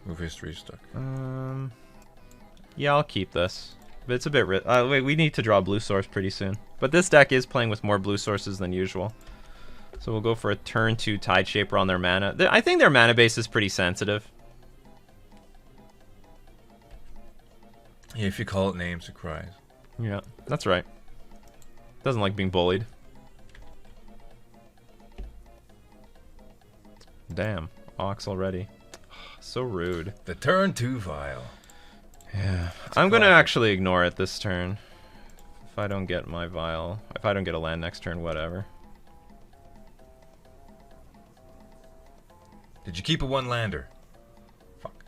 [SPEAKER 2] Move history stuck.
[SPEAKER 1] Yeah, I'll keep this. But it's a bit... wait, we need to draw a blue source pretty soon. But this deck is playing with more blue sources than usual. So we'll go for a turn 2 Tide Shaper on their mana. I think their mana base is pretty sensitive.
[SPEAKER 2] Yeah, if you call it names, it cries.
[SPEAKER 1] Yeah, that's right. Doesn't like being bullied. Damn, Ox already. So rude.
[SPEAKER 2] The turn 2 Vial.
[SPEAKER 1] Yeah, I'm gonna actually ignore it this turn. If I don't get my Vial, if I don't get a land next turn, whatever.
[SPEAKER 2] Did you keep a 1-lander? Fuck.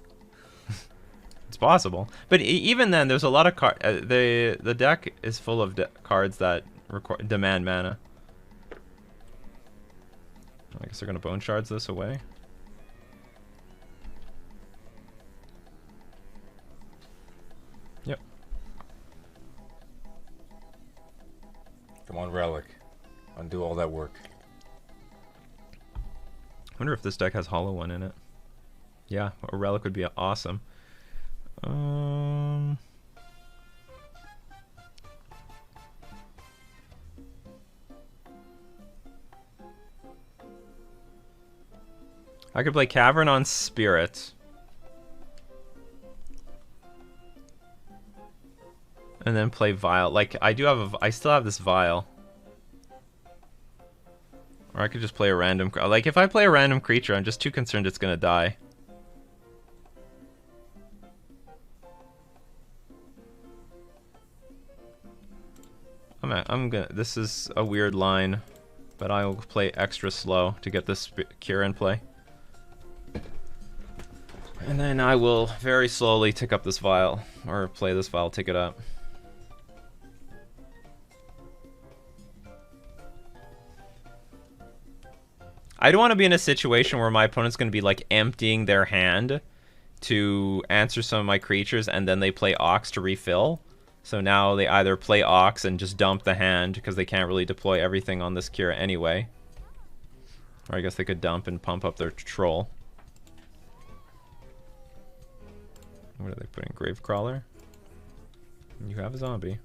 [SPEAKER 1] It's possible, but even then, there's a lot of cards. The deck is full of cards that demand mana. I guess they're gonna Bone Shards this away. Yep.
[SPEAKER 2] Come on, Relic. Undo all that work.
[SPEAKER 1] I wonder if this deck has Hollow One in it. Yeah, a Relic would be awesome. I could play Cavern on Spirit. And then play Vial. Like, I still have this Vial. Or I could just play a random... Like, if I play a random creature, I'm just too concerned it's gonna die. I'm gonna... This is a weird line, but I'll play extra slow to get this Cure in play. And then I will very slowly tick up this Vial, or play this Vial, tick it up. I don't want to be in a situation where my opponent's going to be like emptying their hand to answer some of my creatures, and then they play Ox to refill. So now they either play Ox and just dump the hand because they can't really deploy everything on this Kira anyway. Or I guess they could dump and pump up their Troll. What are they putting? Gravecrawler? You have a zombie.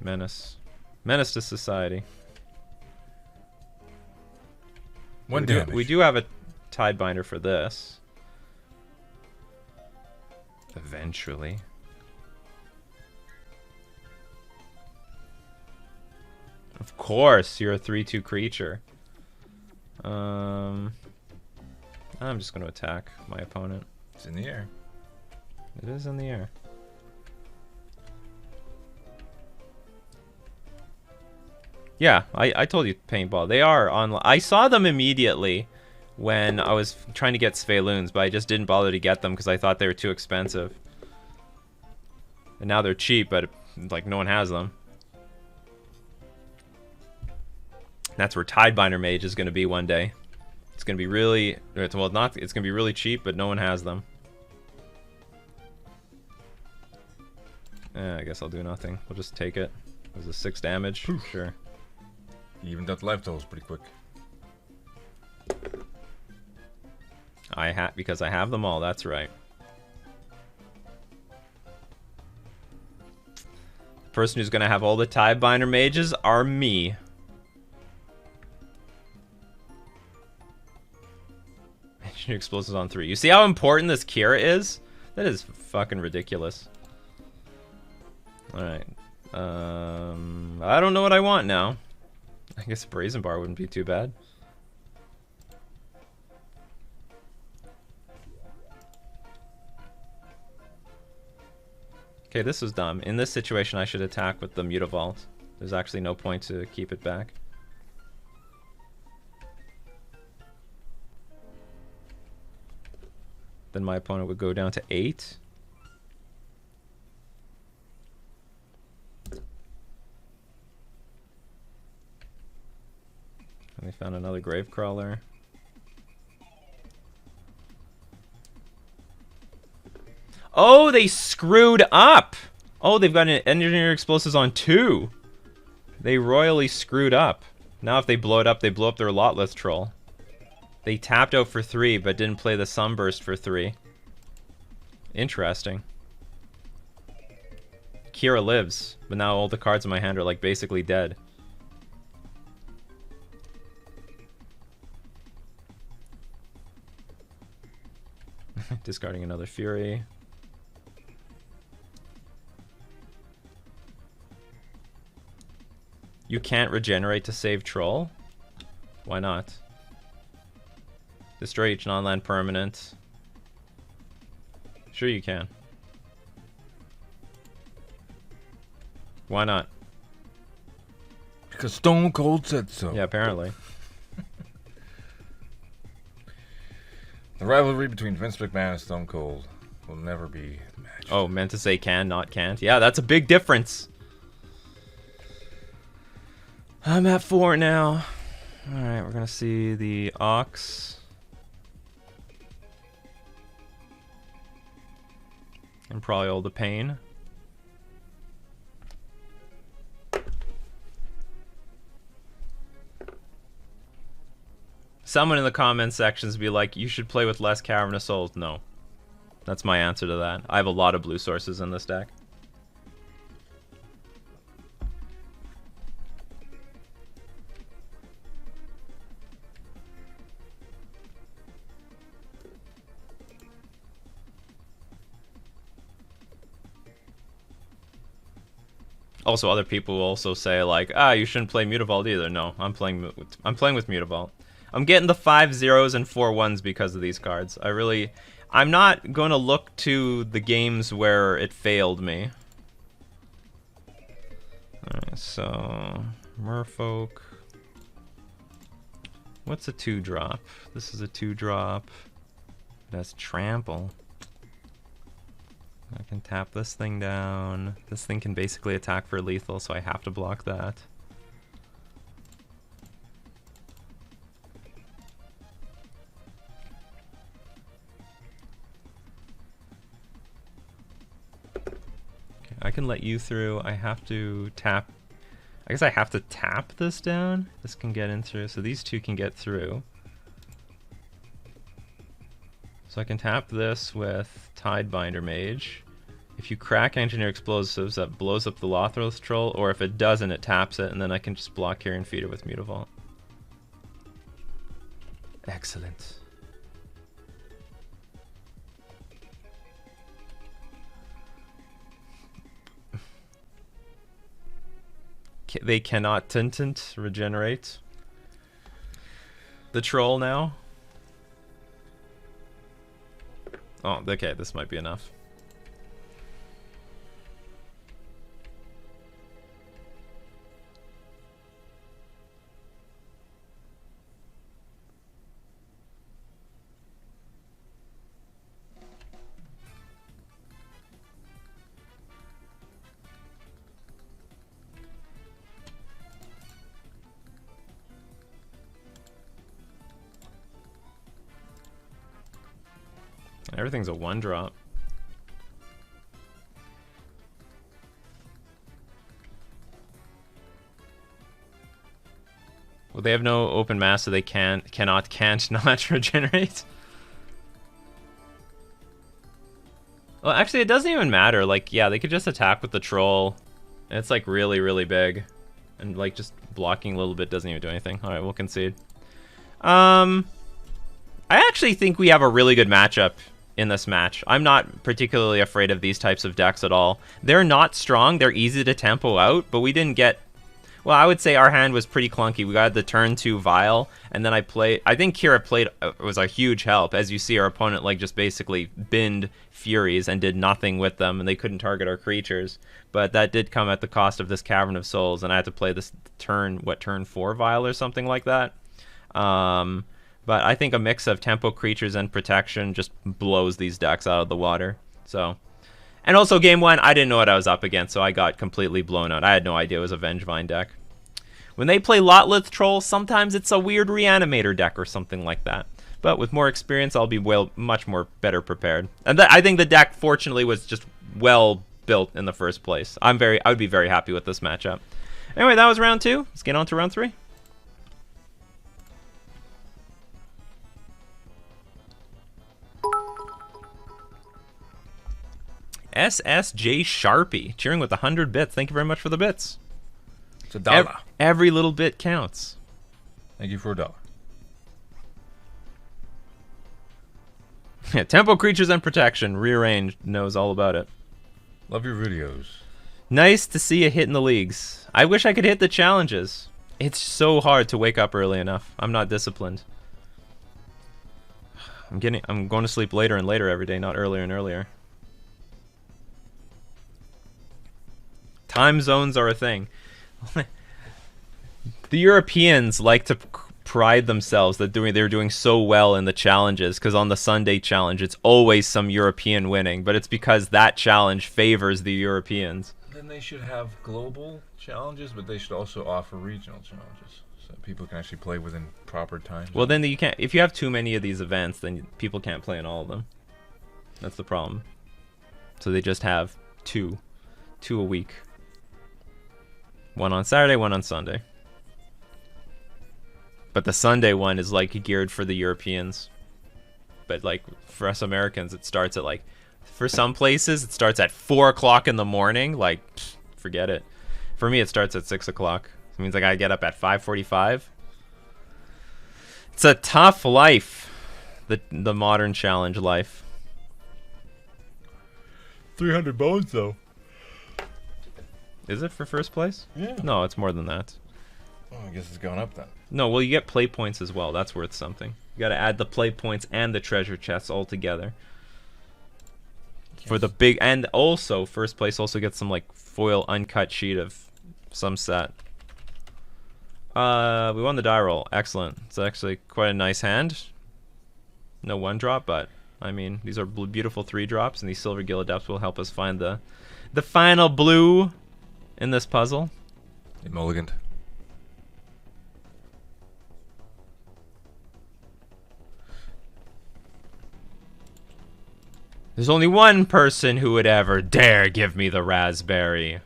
[SPEAKER 1] Menace. Menace to society.
[SPEAKER 2] One damage.
[SPEAKER 1] We do have a Tidebinder for this. Eventually. Of course, you're a 3/2 creature. I'm just going to attack my opponent.
[SPEAKER 2] It's in the air.
[SPEAKER 1] It is in the air. Yeah, I told you paintball. They are online. I saw them immediately when I was trying to get Sveloons, but I just didn't bother to get them because I thought they were too expensive. And now they're cheap, but like no one has them. That's where Tidebinder Mage is going to be one day. It's going to be really, well, not. It's going to be really cheap, but no one has them. I guess I'll do nothing. We'll just take it. It was a 6 damage. Sure.
[SPEAKER 2] You evened out the life totals pretty quick.
[SPEAKER 1] Because I have them all. That's right. The person who's going to have all the Tidebinder Mages are me. Engineer Explosives on 3. You see how important this Kira is? That is fucking ridiculous. Alright. I don't know what I want now. I guess a Brazen Bar wouldn't be too bad. Okay, this was dumb. In this situation, I should attack with the Mutavault. There's actually no point to keep it back. Then my opponent would go down to 8. And they found another Gravecrawler. Oh, they screwed up! Oh, they've got an Engineer Explosives on 2. They royally screwed up. Now if they blow it up, they blow up their Lotless Troll. They tapped out for 3, but didn't play the Sunburst for 3. Interesting. Kira lives, but now all the cards in my hand are like basically dead. Discarding another Fury. You can't regenerate to save Troll? Why not? Destroy each non-land permanent. Sure you can. Why not?
[SPEAKER 2] Because Stone Cold said so.
[SPEAKER 1] Yeah, apparently.
[SPEAKER 2] The rivalry between Vince McMahon and Stone Cold will never be matched.
[SPEAKER 1] Oh, meant to say can, not can't. Yeah, that's a big difference. I'm at 4 now. Alright, we're gonna see the Ox. And probably all the pain. Someone in the comment sections be like, you should play with less Cavernous Souls. No. That's my answer to that. I have a lot of blue sources in this deck. Also, other people will also say like, you shouldn't play Mutavault either. No, I'm playing with Mutavault. I'm getting the 5 zeros and 4 1s because of these cards. I'm not going to look to the games where it failed me. Alright, so Merfolk. What's a 2-drop? This is a 2-drop. It has Trample. I can tap this thing down. This thing can basically attack for lethal, so I have to block that. Okay, I can let you through. I have to tap. I guess I have to tap this down. This can get in through, so these two can get through. So I can tap this with Tidebinder Mage. If you crack Engineer Explosives, that blows up the Lothros Troll, or if it doesn't, it taps it, and then I can just block Carrion Feeder with Mutavault. Excellent. they cannot tintant regenerate the troll now. Oh, okay, this might be enough. Everything's a 1-drop. Well, they have no open mass, so they can't not regenerate. Well, actually, it doesn't even matter. Like, yeah, they could just attack with the troll. And it's like really, really big, and like just blocking a little bit doesn't even do anything. All right, we'll concede. I actually think we have a really good matchup in this match. I'm not particularly afraid of these types of decks at all. They're not strong. They're easy to tempo out, but we didn't get... Well, I would say our hand was pretty clunky. We got the turn 2 Vial, and then I think Kira played was a huge help. As you see, our opponent like just basically binned Furies and did nothing with them, and they couldn't target our creatures. But that did come at the cost of this Cavern of Souls, and I had to play this turn 4 Vial or something like that. But I think a mix of tempo creatures and protection just blows these decks out of the water. So, and also game 1, I didn't know what I was up against, so I got completely blown out. I had no idea it was a Vengevine deck. When they play Lotleth Troll, sometimes it's a weird Reanimator deck or something like that. But with more experience, I'll be much more better prepared. And I think the deck, fortunately, was just well built in the first place. I would be very happy with this matchup. Anyway, that was round 2. Let's get on to round 3. SSJ Sharpie, cheering with 100 bits. Thank you very much for the bits.
[SPEAKER 2] It's $1.
[SPEAKER 1] Every little bit counts.
[SPEAKER 2] Thank you for $1.
[SPEAKER 1] Yeah, tempo creatures and protection. Rearranged knows all about it.
[SPEAKER 2] Love your videos.
[SPEAKER 1] Nice to see a hit in the leagues. I wish I could hit the challenges. It's so hard to wake up early enough. I'm not disciplined. I'm going to sleep later and later every day, not earlier and earlier. Time zones are a thing. The Europeans like to pride themselves that they're doing so well in the challenges, because on the Sunday challenge it's always some European winning, but it's because that challenge favors the Europeans.
[SPEAKER 2] Then they should have global challenges, but they should also offer regional challenges so that people can actually play within proper times.
[SPEAKER 1] Well, then you can't. If you have too many of these events, then people can't play in all of them. That's the problem. So they just have two a week. One on Saturday, one on Sunday. But the Sunday one is like geared for the Europeans. But like for us Americans, it starts at like, for some places, it starts at 4 o'clock in the morning. Like, forget it. For me, it starts at 6 o'clock. It means I gotta get up at 5:45. It's a tough life, the modern challenge life.
[SPEAKER 2] 300 bones though.
[SPEAKER 1] Is it for first place?
[SPEAKER 2] Yeah.
[SPEAKER 1] No, it's more than that.
[SPEAKER 2] Oh, I guess it's going up then.
[SPEAKER 1] No, well, you get play points as well. That's worth something. You gotta add the play points and the treasure chests all together. Yes. For the big, and also, first place also gets some, like, foil uncut sheet of some set. We won the die roll. Excellent. It's actually quite a nice hand. No 1-drop, but, I mean, these are beautiful 3-drops, and these silver gill adepts will help us find the final blue in this puzzle.
[SPEAKER 2] Hey, mulliganed.
[SPEAKER 1] There's only one person who would ever dare give me the raspberry.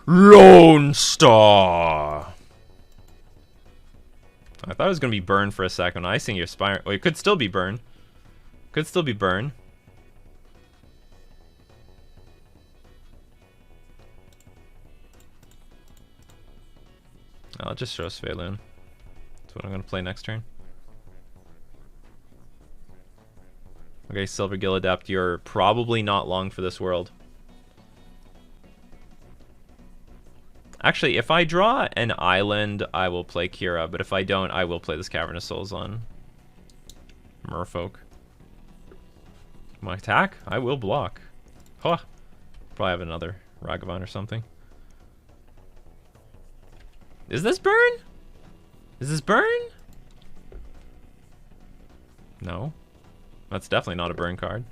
[SPEAKER 1] Lone Star. I thought it was going to be burn for a second. I think you're aspiring. Oh, it could still be burn. Could still be burn. I'll just show Sveilun. That's what I'm going to play next turn. Okay, Silver Gill Adept, you're probably not long for this world. Actually, if I draw an island, I will play Kira, but if I don't, I will play this Cavernous Souls on Merfolk. My attack? I will block. Huh. Probably have another Ragavan or something. Is this burn? Is this burn? No. That's definitely not a burn card.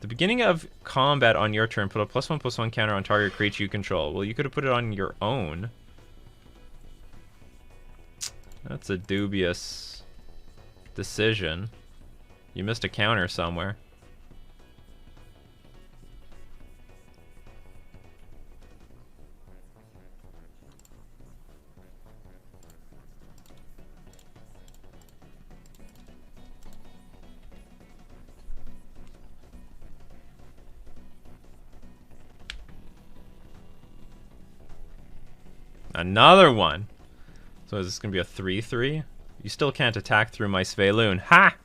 [SPEAKER 1] The beginning of combat on your turn, put a +1/+1 counter on target creature you control. Well, you could have put it on your own. That's a dubious decision. You missed a counter somewhere. Another one. So is this going to be a 3/3? You still can't attack through my Sveloon. Ha!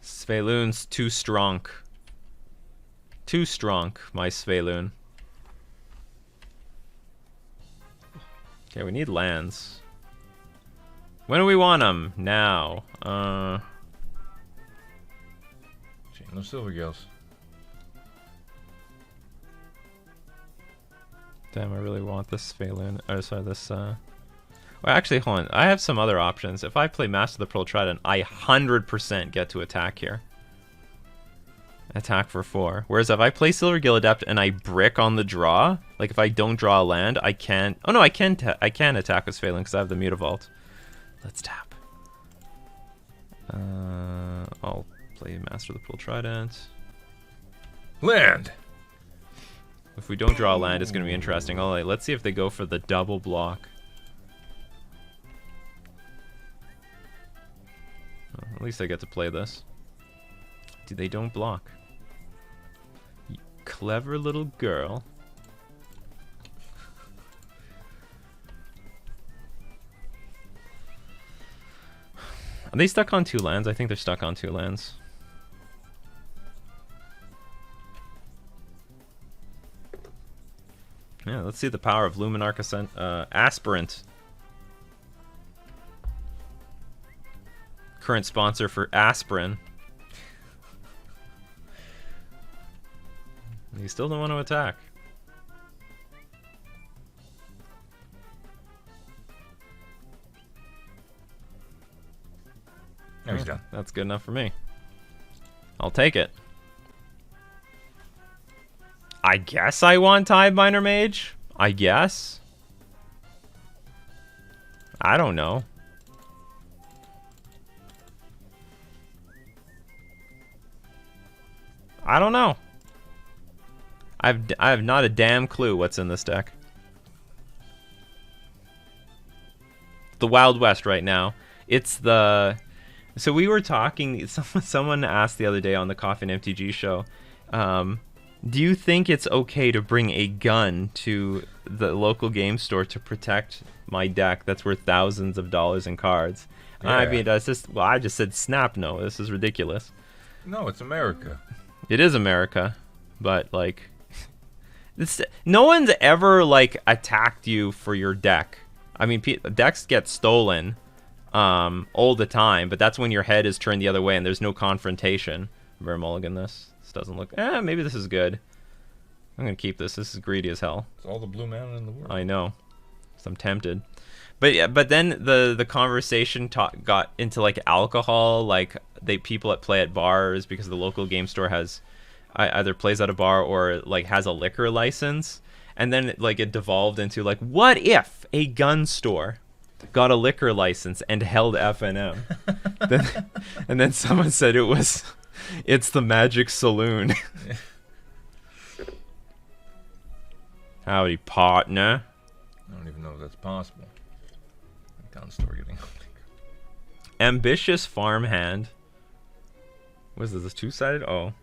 [SPEAKER 1] Sveloon's too strong. Too strong, my Sveloon. Okay, we need lands. When do we want them? Now.
[SPEAKER 2] No Silvergills.
[SPEAKER 1] Damn, I really want this Sveloon. Oh, sorry, this, Well, actually, hold on. I have some other options. If I play Master of the Pearl Trident, I 100% get to attack here. Attack for 4. Whereas if I play Silvergill Adept and I brick on the draw, like if I don't draw a land, I can't... Oh no, I can attack with Sveloon because I have the Mutavault. Let's tap. I'll play Master of the Pearl Trident.
[SPEAKER 2] Land!
[SPEAKER 1] If we don't draw a land, it's going to be interesting. All right, let's see if they go for the double block. Well, at least I get to play this. Dude, they don't block. You clever little girl. Are they stuck on 2 lands? I think they're stuck on 2 lands. Yeah, let's see the power of Luminarch Aspirant. Current sponsor for aspirin. You still don't want to attack.
[SPEAKER 2] No, he's done.
[SPEAKER 1] That's good enough for me. I'll take it. I guess I want Tidebiner Mage. I guess. I don't know. I don't know. I have not a damn clue what's in this deck. The Wild West right now. It's the... So we were talking... Someone asked the other day on the Coffin MTG show... do you think it's okay to bring a gun to the local game store to protect my deck that's worth thousands of dollars in cards? Yeah. I mean, that's just... Well, I just said snap no. This is ridiculous.
[SPEAKER 2] No, it's America.
[SPEAKER 1] It is America, but, like... no one's ever, like, attacked you for your deck. I mean, decks get stolen all the time, but that's when your head is turned the other way and there's no confrontation. Better mulligan this. This doesn't look... maybe this is good. I'm going to keep this. This is greedy as hell.
[SPEAKER 2] It's all the blue mana in the world.
[SPEAKER 1] I know. So I'm tempted. But yeah, but then the conversation got into, like, alcohol. Like, people that play at bars because the local game store has... either plays at a bar or, like, has a liquor license. And then, like, it devolved into, like, what if a gun store got a liquor license and held FNM? And then someone said it's the Magic Saloon. Howdy, partner.
[SPEAKER 2] I don't even know if that's possible. Gun store getting...
[SPEAKER 1] Ambitious Farmhand. What is this, 2-sided? Oh.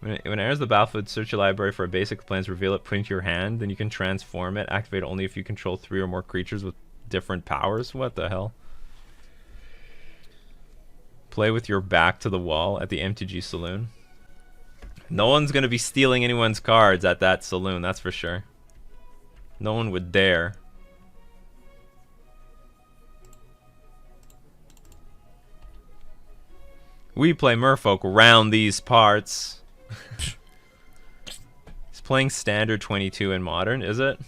[SPEAKER 1] When it enters the battlefield, search your library for a basic plans, reveal it, put into your hand, then you can transform it. Activate it only if you control 3 or more creatures with different powers. What the hell? Play with your back to the wall at the MTG Saloon. No one's gonna be stealing anyone's cards at that saloon, that's for sure. No one would dare. We play Merfolk round these parts. He's playing standard 22 in modern, is it?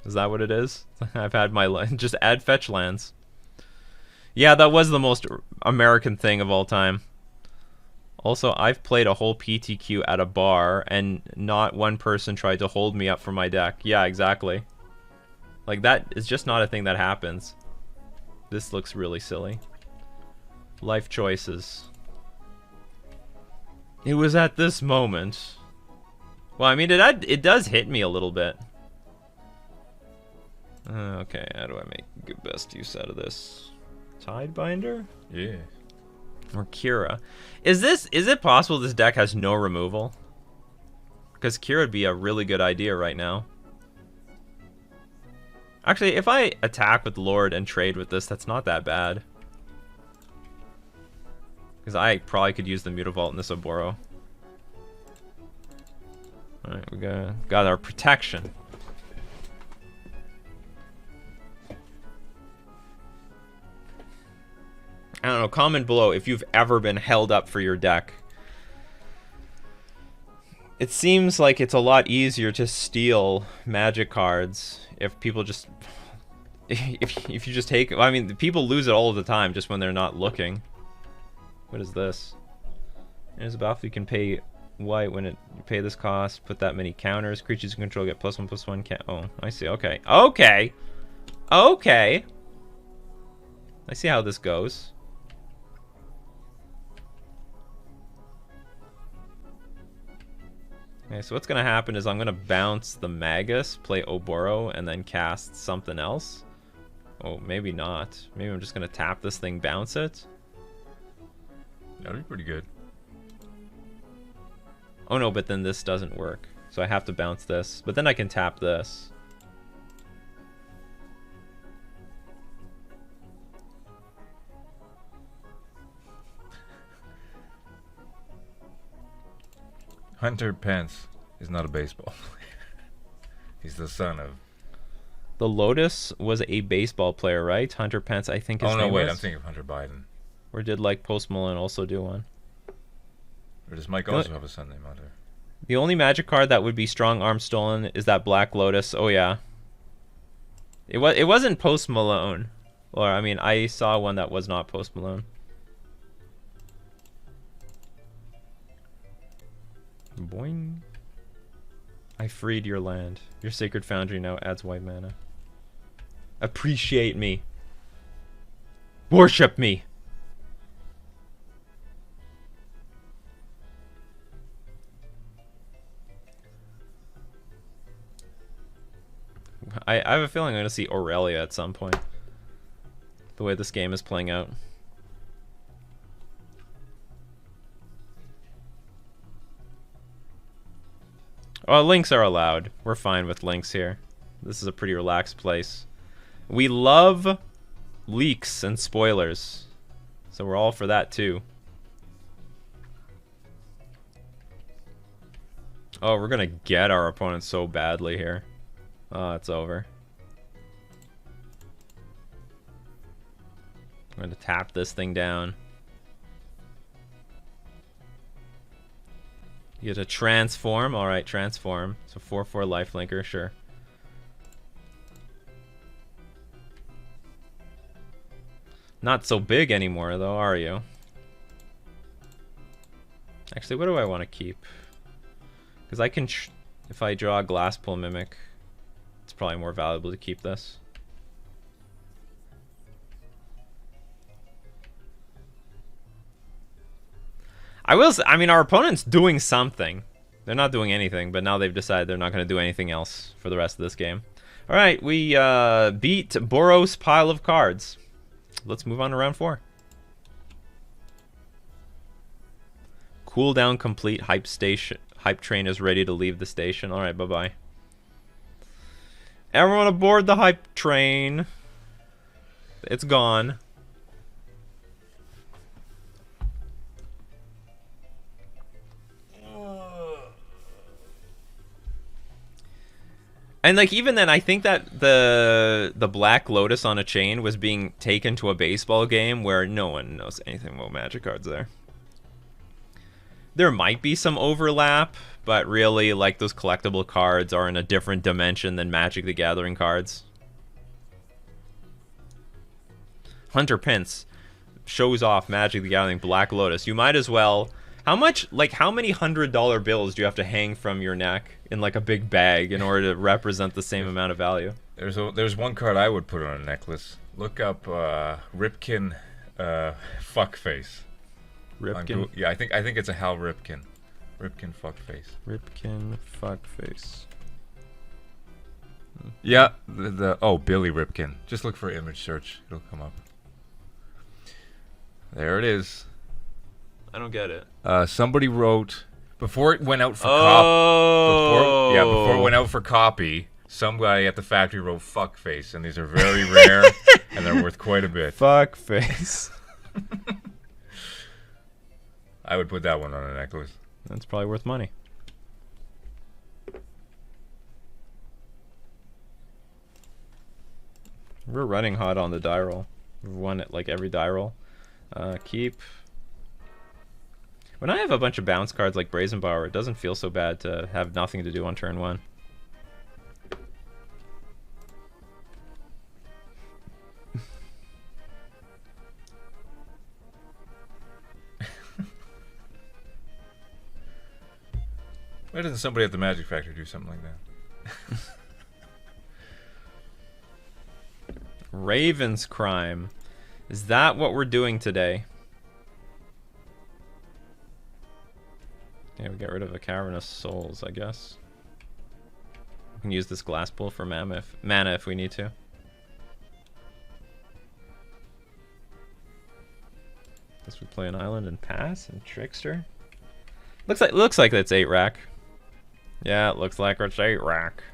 [SPEAKER 1] Is that what it is? I've had my just add fetch lands. Yeah, that was the most American thing of all time. Also, I've played a whole PTQ at a bar and not one person tried to hold me up for my deck. Yeah, exactly. Like, that is just not a thing that happens. This looks really silly. Life choices. It was at this moment. Well, I mean, it does hit me a little bit. Okay, how do I make good best use out of this? Tidebinder?
[SPEAKER 2] Yeah.
[SPEAKER 1] Or Kira. Is it possible this deck has no removal? Because Kira would be a really good idea right now. Actually, if I attack with Lord and trade with this, that's not that bad. Because I probably could use the Mutavault in this Oboro. Alright, we got our protection. I don't know, comment below if you've ever been held up for your deck. It seems like it's a lot easier to steal magic cards if people just... If you just take... I mean, people lose it all the time just when they're not looking. What is this? There's a battlefield you can pay white when you pay this cost. Put that many counters. Creatures you control get +1/+1. Oh, I see. Okay. Okay. Okay. I see how this goes. Okay, so what's going to happen is I'm going to bounce the Magus, play Oboro, and then cast something else. Oh, maybe not. Maybe I'm just going to tap this thing, bounce it.
[SPEAKER 2] That'd be pretty good.
[SPEAKER 1] Oh no, but then this doesn't work. So I have to bounce this. But then I can tap this.
[SPEAKER 2] Hunter Pence is not a baseball player. He's the son of...
[SPEAKER 1] The Lotus was a baseball player, right? Hunter Pence, I think his name
[SPEAKER 2] Oh no, wait,
[SPEAKER 1] was?
[SPEAKER 2] I'm thinking of Hunter Biden.
[SPEAKER 1] Or did like Post Malone also do one?
[SPEAKER 2] Or does Mike also have a son named Hunter?
[SPEAKER 1] The only magic card that would be Strong Arm Stolen is that Black Lotus. Oh yeah. It wasn't Post Malone. Or I mean, I saw one that was not Post Malone. Boing. I freed your land. Your Sacred Foundry now adds white mana. Appreciate me. Worship me. I have a feeling I'm going to see Aurelia at some point. The way this game is playing out. Oh, links are allowed. We're fine with links here. This is a pretty relaxed place. We love leaks and spoilers. So we're all for that too. Oh, we're going to get our opponent so badly here. Oh, it's over. I'm going to tap this thing down. You get a transform. Alright, transform. So 4/4 lifelinker, sure. Not so big anymore, though, are you? Actually, what do I want to keep? Because I can... if I draw a Glasspool Mimic, it's probably more valuable to keep this. I mean, our opponent's doing something. They're not doing anything, but now they've decided they're not going to do anything else for the rest of this game. All right, we beat Boros' pile of cards. Let's move on to round 4. Cooldown complete. Hype train is ready to leave the station. All right, bye-bye. Everyone aboard the hype train. It's gone. And like even then, I think that the Black Lotus on a chain was being taken to a baseball game where no one knows anything about Magic cards there. There might be some overlap, but really, like, those collectible cards are in a different dimension than Magic the Gathering cards. Hunter Pence shows off Magic the Gathering Black Lotus. You might as well... How much, like, how many $100 bills do you have to hang from your neck in, like, a big bag in order to represent the same amount of value?
[SPEAKER 2] There's one card I would put on a necklace. Look up Ripken Fuckface.
[SPEAKER 1] Ripken?
[SPEAKER 2] Yeah, I think it's a Hal Ripken. Ripken Fuckface.
[SPEAKER 1] Ripken Fuckface.
[SPEAKER 2] Yeah, oh, Billy Ripken. Just look for image search. It'll come up. There it is.
[SPEAKER 1] I don't get it.
[SPEAKER 2] Somebody wrote before it went out for
[SPEAKER 1] copy.
[SPEAKER 2] before it went out for copy. Somebody at the factory wrote "fuckface," and these are very rare, and they're worth quite a bit.
[SPEAKER 1] Fuckface.
[SPEAKER 2] I would put that one on a necklace.
[SPEAKER 1] That's probably worth money. We're running hot on the die roll. We've won it like every die roll. Keep. When I have a bunch of bounce cards like Brazen Power, it doesn't feel so bad to have nothing to do on turn 1.
[SPEAKER 2] Why doesn't somebody at the Magic Factory do something like that?
[SPEAKER 1] Raven's Crime. Is that what we're doing today? Yeah, we get rid of the Cavernous Souls, I guess. We can use this Glass Pool for mana if we need to. Guess we play an island and pass and Trickster. Looks like that's 8 rack. Yeah, it looks like it's 8 rack.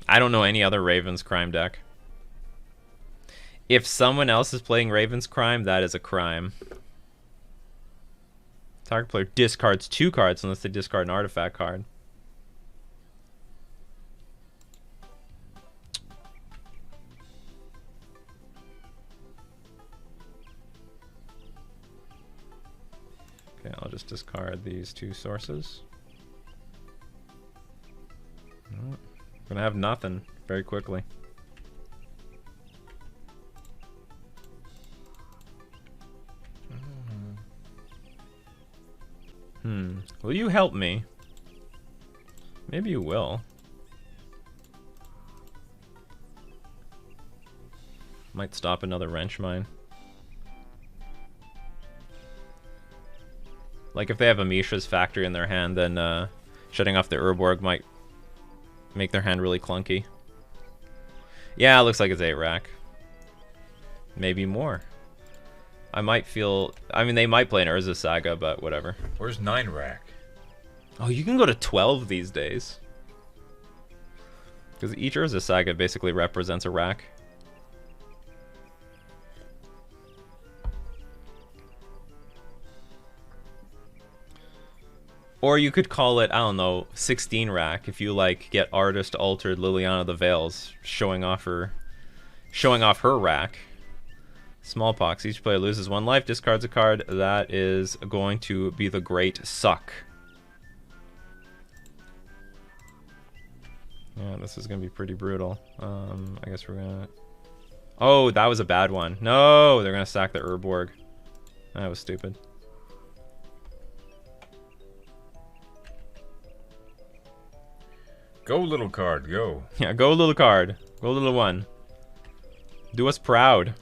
[SPEAKER 1] I don't know any other Raven's Crime deck. If someone else is playing Raven's Crime, that is a crime. Target player discards 2 cards unless they discard an artifact card. Okay, I'll just discard these 2 sources. Oh, gonna have nothing very quickly. Will you help me? Maybe you will. Might stop another wrench mine. Like if they have a Mishra's Factory in their hand, then shutting off the Urborg might make their hand really clunky. Yeah, it looks like it's 8 rack. Maybe more. I might feel... I mean, they might play an Urza Saga, but whatever.
[SPEAKER 2] Where's 9 rack?
[SPEAKER 1] Oh, you can go to 12 these days. Because each Urza Saga basically represents a rack. Or you could call it, I don't know, 16 rack if you like get Artist Altered Liliana the Veils showing off her rack. Smallpox. Each player loses 1 life, discards a card. That is going to be the Great Suck. Yeah, this is going to be pretty brutal. I guess we're going to... Oh, that was a bad one. No, they're going to sack the Urborg. That was stupid.
[SPEAKER 2] Go, little card, go.
[SPEAKER 1] Yeah, go little card. Go little one. Do us proud.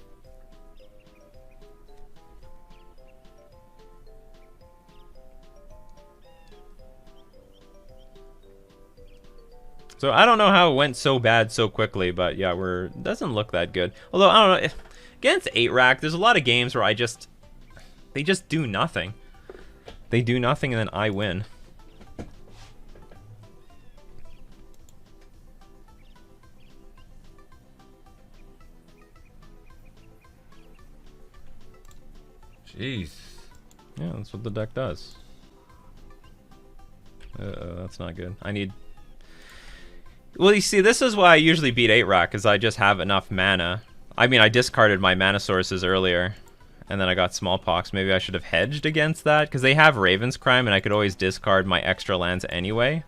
[SPEAKER 1] So I don't know how it went so bad so quickly, but yeah, doesn't look that good. Although I don't know, against 8 rack, there's a lot of games where they just do nothing. They do nothing and then I win.
[SPEAKER 2] Jeez.
[SPEAKER 1] Yeah, that's what the deck does. That's not good. I need Well, you see, this is why I usually beat 8-Rack, because I just have enough mana. I mean, I discarded my mana sources earlier, and then I got Smallpox. Maybe I should have hedged against that, because they have Raven's Crime, and I could always discard my extra lands anyway.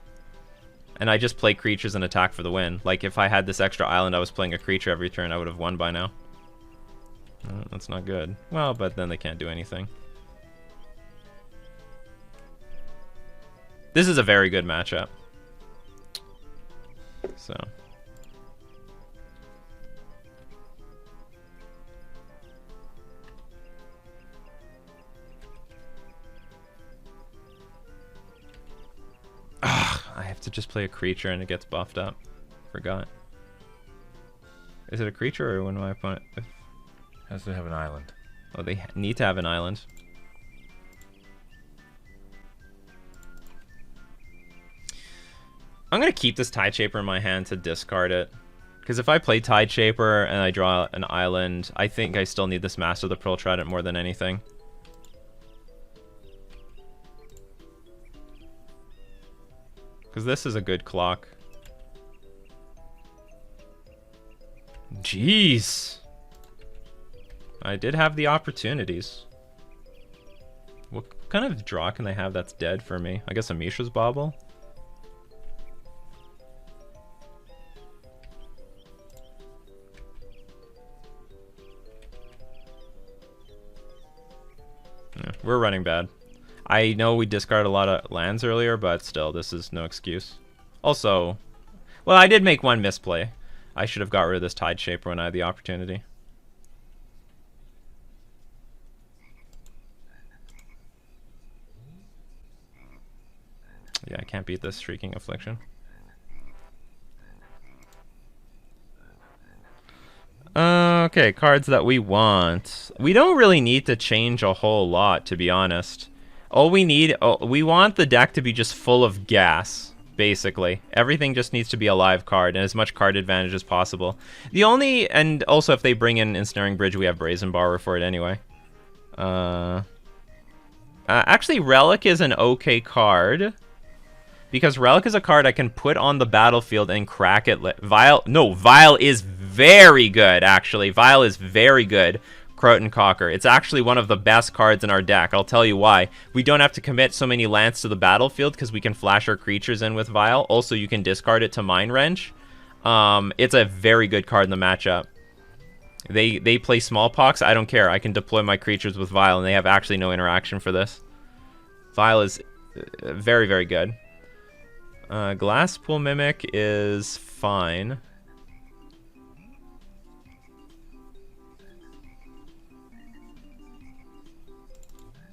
[SPEAKER 1] And I just play creatures and attack for the win. Like, if I had this extra island, I was playing a creature every turn, I would have won by now. That's not good. Well, but then they can't do anything. This is a very good matchup. So. I have to just play a creature and it gets buffed up. Forgot. Is it a creature or when my opponent...
[SPEAKER 2] Has to have an island.
[SPEAKER 1] Oh, they need to have an island. I'm going to keep this Tide Shaper in my hand to discard it. Because if I play Tide Shaper and I draw an island, I think I still need this Master of the Pearl Trident more than anything. Because this is a good clock. Jeez. I did have the opportunities. What kind of draw can they have that's dead for me? I guess a Mishra's Bauble? Yeah, we're running bad. I know we discarded a lot of lands earlier, but still, this is no excuse. Also, well, I did make one misplay. I should have got rid of this Tide Shaper when I had the opportunity. Yeah, I can't beat this Shrieking Affliction. Okay, cards that we want. We don't really need to change a whole lot, to be honest. All we need, we want the deck to be just full of gas, basically. Everything just needs to be a live card and as much card advantage as possible. The only, and also if they bring in Ensnaring Bridge, we have Brazen Borrower for it anyway. Actually, Relic is an okay card. Because Relic is a card I can put on the battlefield and crack it. Vial is very good, actually. Vial is very good. Croton Cocker. It's actually one of the best cards in our deck. I'll tell you why. We don't have to commit so many lands to the battlefield because we can flash our creatures in with Vial. Also, you can discard it to Mind Wrench. It's a very good card in the matchup. They play Smallpox. I don't care. I can deploy my creatures with Vial, and they have actually no interaction for this. Vial is very, very good. Glasspool Mimic is fine.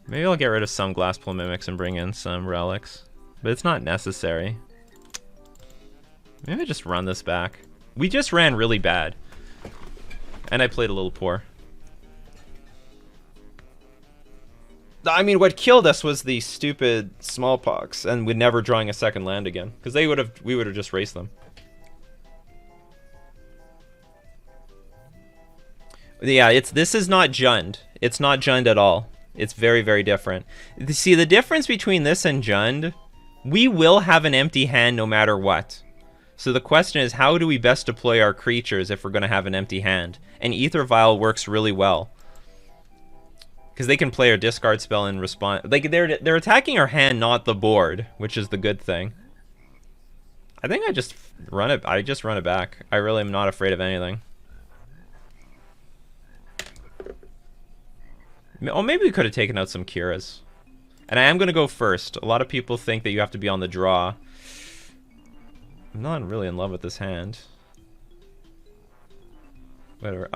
[SPEAKER 1] Maybe I'll get rid of some Glasspool Mimics and bring in some Relics. But it's not necessary. Maybe I just run this back. We just ran really bad. And I played a little poor. I mean, what killed us was the stupid Smallpox, and we're never drawing a second land again. Because we would have just raced them. Yeah, this is not Jund. It's not Jund at all. It's very, very different. See, the difference between this and Jund, we will have an empty hand no matter what. So the question is, how do we best deploy our creatures if we're going to have an empty hand? And Aether Vial works really well. Because they can play a discard spell and respond. Like, they're attacking our hand, not the board, which is the good thing. I think I just run it back. I really am not afraid of anything. Oh, maybe we could have taken out some Kiras. And I am going to go first. A lot of people think that you have to be on the draw. I'm not really in love with this hand. Whatever.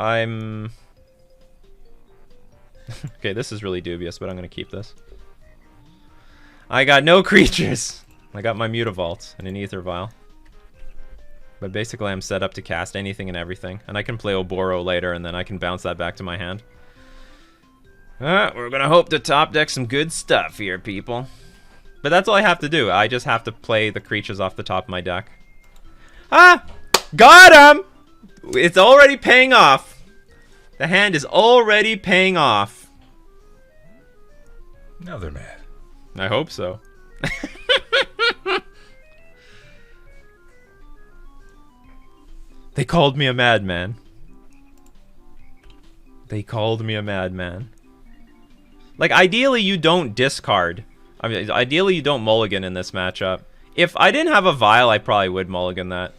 [SPEAKER 1] Okay, this is really dubious, but I'm going to keep this. I got no creatures. I got my Mutavault and an Aether Vial. But basically, I'm set up to cast anything and everything. And I can play Oboro later, and then I can bounce that back to my hand. We're going to hope to top deck some good stuff here, people. But that's all I have to do. I just have to play the creatures off the top of my deck. Ah! Got him! It's already paying off. The hand is already paying off.
[SPEAKER 2] Now they're mad.
[SPEAKER 1] I hope so. They called me a madman. They called me a madman. Like, ideally, you don't discard. I mean, ideally, you don't mulligan in this matchup. If I didn't have a Vial, I probably would mulligan that.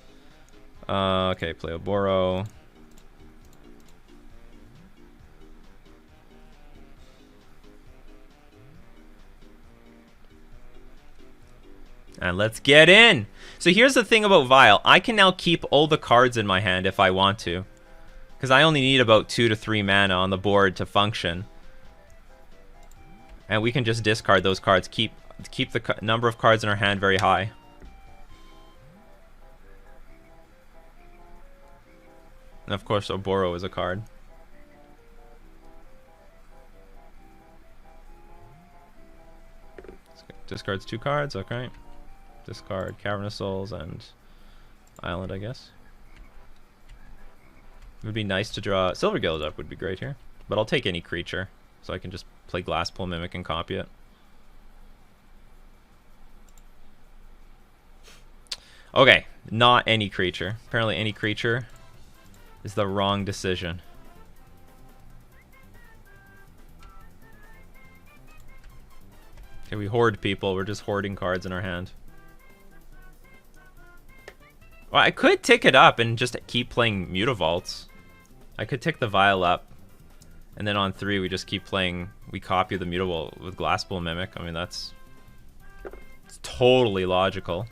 [SPEAKER 1] Okay, play Oboro. And let's get in. So here's the thing about Vial. I can now keep all the cards in my hand if I want to. Because I only need about 2 to 3 mana on the board to function. And we can just discard those cards. Keep the number of cards in our hand very high. And of course, Oboro is a card. Discards 2 cards, okay. Discard Cavernous Souls and Island, I guess. It would be nice to draw Silver Guild up, would be great here. But I'll take any creature, so I can just play Glasspool Mimic and copy it. Okay, not any creature. Apparently any creature is the wrong decision. Okay, we hoard people. We're just hoarding cards in our hand. Well, I could tick it up and just keep playing Mutavaults. I could tick the Vial up. And then on 3, we just keep playing... We copy the Mutavault with Glasspool Mimic. I mean, it's totally logical.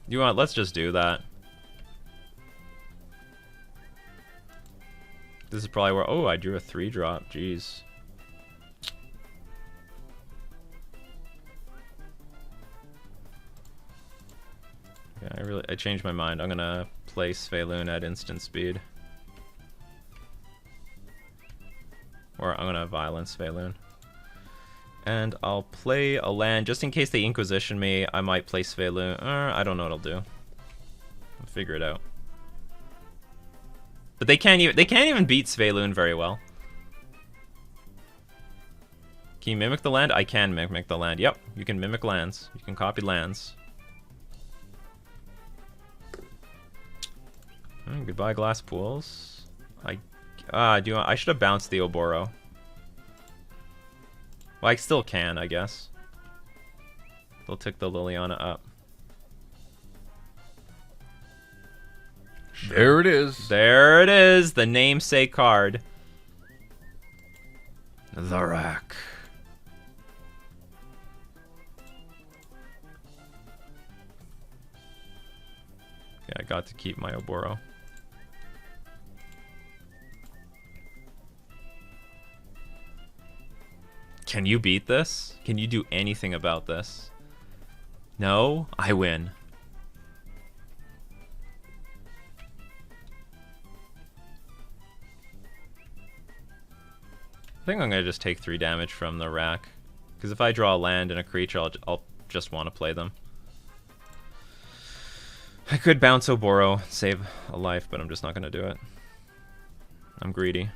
[SPEAKER 1] You want? Let's just do that. This is probably where... Oh, I drew a 3-drop. Jeez. Yeah, I changed my mind. I'm gonna play Svelune at instant speed. Or I'm gonna violence Svelune. And I'll play a land just in case they Inquisition me. I might play Svelune. I don't know what I'll do. I'll figure it out. But they can't even beat Svelune very well. Can you mimic the land? I can mimic the land. Yep, you can mimic lands. You can copy lands. Goodbye, Glass Pools. I should have bounced the Oboro. Well, I still can, I guess. They'll tick the Liliana up.
[SPEAKER 2] There it is.
[SPEAKER 1] There it is, the namesake card. The Rack. Okay, I got to keep my Oboro. Can you beat this? Can you do anything about this? No? I win. I think I'm going to just take 3 damage from the rack. Because if I draw a land and a creature, I'll just want to play them. I could bounce Oboro, save a life, but I'm just not going to do it. I'm greedy.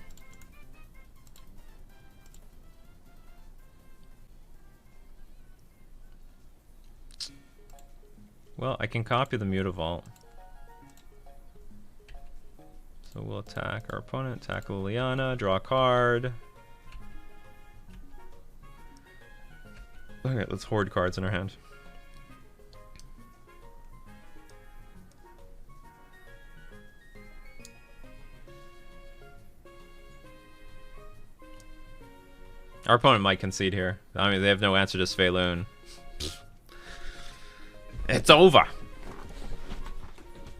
[SPEAKER 1] Well, I can copy the Mutavault. So we'll attack our opponent, attack Liliana, draw a card. Okay, let's hoard cards in our hand. Our opponent might concede here. I mean, they have no answer to Svelune. It's over.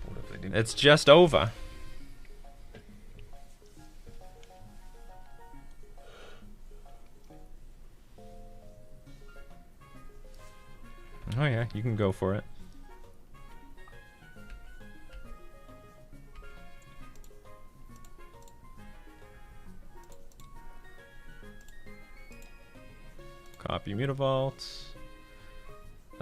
[SPEAKER 2] What if they do?
[SPEAKER 1] It's just over. Oh yeah, you can go for it. Copy Mutavault.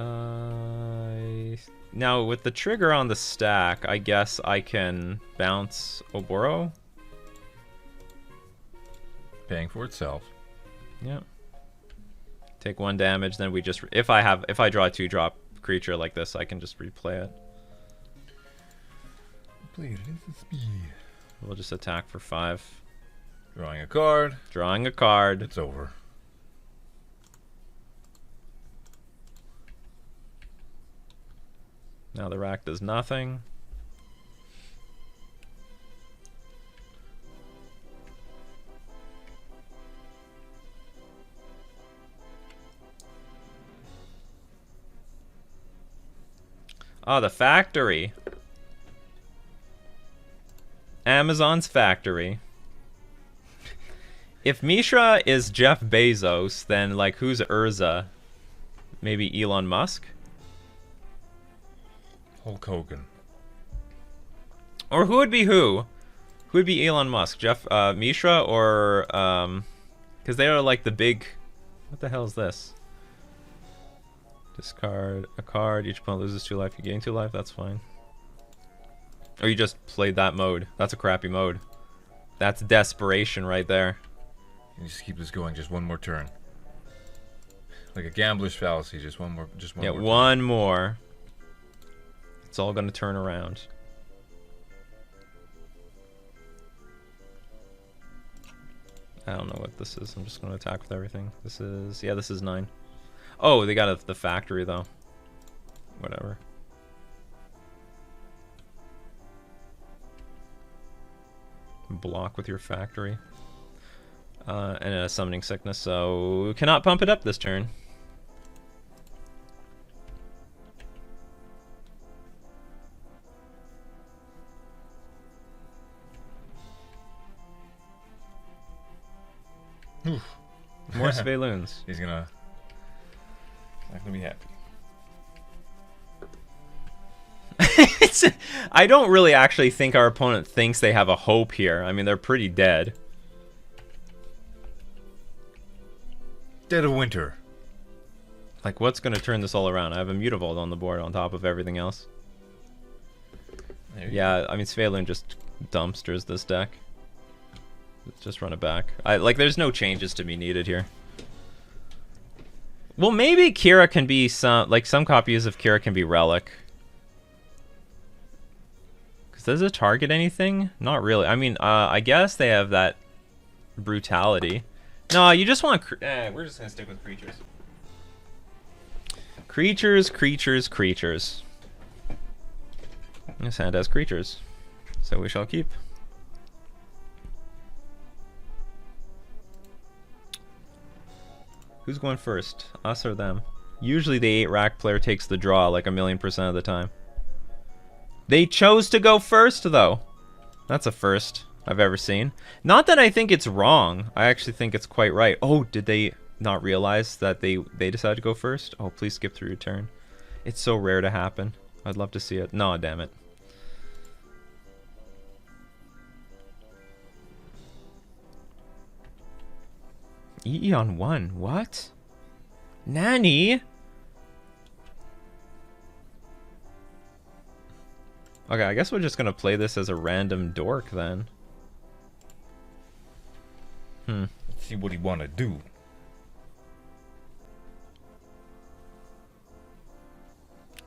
[SPEAKER 1] I Now, with the trigger on the stack, I guess I can bounce Oboro.
[SPEAKER 2] Paying for itself.
[SPEAKER 1] Yep. Take 1 damage, then we just... If I draw a 2-drop creature like this, I can just replay it.
[SPEAKER 2] Play it at speed.
[SPEAKER 1] We'll just attack for 5.
[SPEAKER 2] Drawing a card.
[SPEAKER 1] Drawing a card.
[SPEAKER 2] It's over.
[SPEAKER 1] Now the rack does nothing. Oh, the factory. Amazon's factory. If Mishra is Jeff Bezos, then, like, who's Urza? Maybe Elon Musk?
[SPEAKER 2] Hulk Hogan.
[SPEAKER 1] Or who would be who? Who would be Elon Musk? Jeff, Mishra, or, because they are, like, the big... What the hell is this? Discard a card. Each opponent loses 2 life. You gain 2 life. That's fine. Or you just played that mode. That's a crappy mode. That's desperation right there.
[SPEAKER 2] You just keep this going. Just one more turn. Like a gambler's fallacy. Just one more. Just one more.
[SPEAKER 1] Yeah, one more. It's all gonna turn around. I don't know what this is. I'm just gonna attack with everything. This is... Yeah, this is 9. Oh, they got the factory, though. Whatever. Block with your factory. And a summoning sickness, so cannot pump it up this turn. More Sveiloons.
[SPEAKER 2] He's not gonna be happy.
[SPEAKER 1] I don't really actually think our opponent thinks they have a hope here. I mean, they're pretty dead.
[SPEAKER 2] Dead of Winter.
[SPEAKER 1] Like, what's going to turn this all around? I have a Mutavault on the board on top of everything else. Yeah, I mean, Sveiloon just dumpsters this deck. Let's just run it back. Like, there's no changes to be needed here. Well, maybe Kira can be some... Like, some copies of Kira can be Relic. Because does it target anything? Not really. I mean, I guess they have that brutality. No, you just want... we're just going to stick with creatures. Creatures, creatures, creatures. This hand has creatures. So we shall keep. Who's going first? Us or them? Usually the 8-rack player takes the draw like 1,000,000% of the time. They chose to go first, though. That's a first I've ever seen. Not that I think it's wrong. I actually think it's quite right. Oh, did they not realize that they decided to go first? Oh, please skip through your turn. It's so rare to happen. I'd love to see it. No, damn it. EE on 1. What? Nanny? Okay, I guess we're just gonna play this as a random dork then.
[SPEAKER 2] Let's see what he wanna do.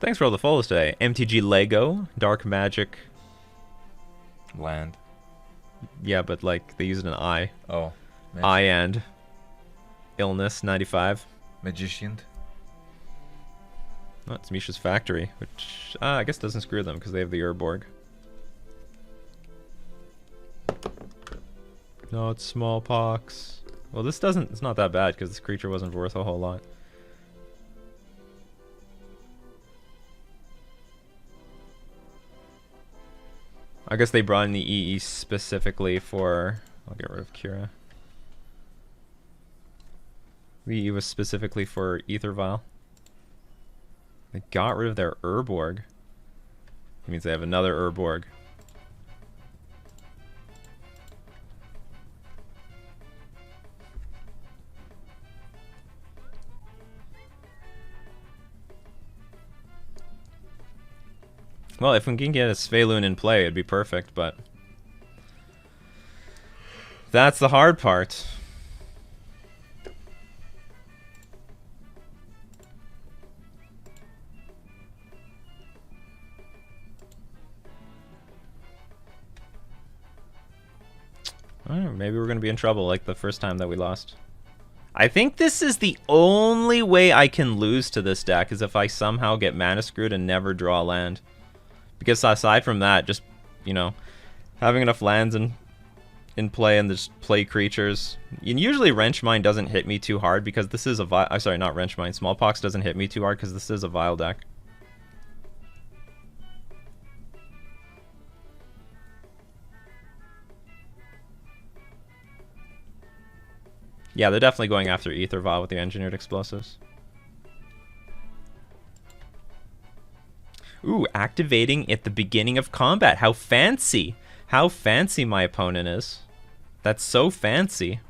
[SPEAKER 1] Thanks for all the follows today. MTG Lego, Dark Magic.
[SPEAKER 2] Land.
[SPEAKER 1] Yeah, but like they used an I.
[SPEAKER 2] Oh.
[SPEAKER 1] I and Illness 95.
[SPEAKER 2] Magician.
[SPEAKER 1] Oh, it's Misha's Factory, which I guess doesn't screw them because they have the Urborg. No, it's Smallpox. Well, this doesn't... It's not that bad because this creature wasn't worth a whole lot. I guess they brought in the EE specifically for... I'll get rid of Kira. The EE was specifically for Ether Vial. They got rid of their Urborg. It means they have another Urborg. Well, if we can get a Svelun in play, it'd be perfect, but that's the hard part. Maybe we're going to be in trouble like the first time that we lost. I think this is the only way I can lose to this deck, is if I somehow get mana screwed and never draw a land. Because aside from that, just, you know, having enough lands in play and just play creatures. And usually Wrenchmine doesn't hit me too hard because this is a sorry, not Wrenchmine. Smallpox doesn't hit me too hard because this is a Vile deck. Yeah, they're definitely going after Ether Vial with the Engineered Explosives. Ooh, activating at the beginning of combat. How fancy. How fancy my opponent is. That's so fancy.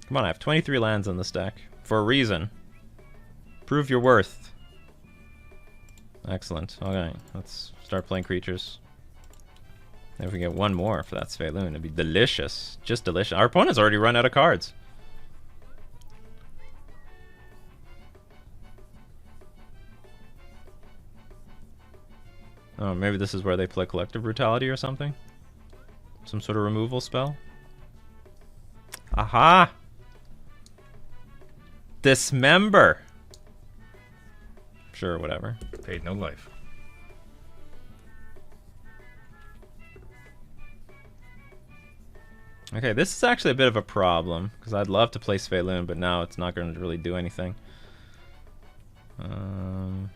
[SPEAKER 1] Come on, I have 23 lands in this deck. For a reason. Prove your worth. Excellent. Okay, let's start playing creatures. And if we get one more for that Svelun, it'd be delicious. Just delicious. Our opponent's already run out of cards. Oh, maybe this is where they play Collective Brutality or something? Some sort of removal spell? Aha! Dismember! Sure, whatever.
[SPEAKER 2] Paid no life.
[SPEAKER 1] Okay, this is actually a bit of a problem, because I'd love to play Svelun, but now it's not going to really do anything. I'm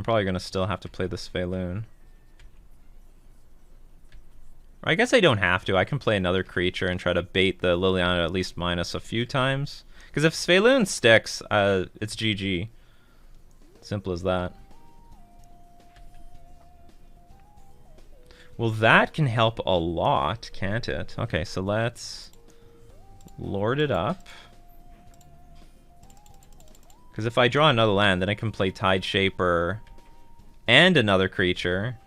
[SPEAKER 1] probably going to still have to play the Svelun. I guess I don't have to. I can play another creature and try to bait the Liliana at least minus a few times. Because if Svelun sticks, it's GG. Simple as that. Well, that can help a lot, can't it? Okay, so let's lord it up. Because if I draw another land, then I can play Tide Shaper and another creature.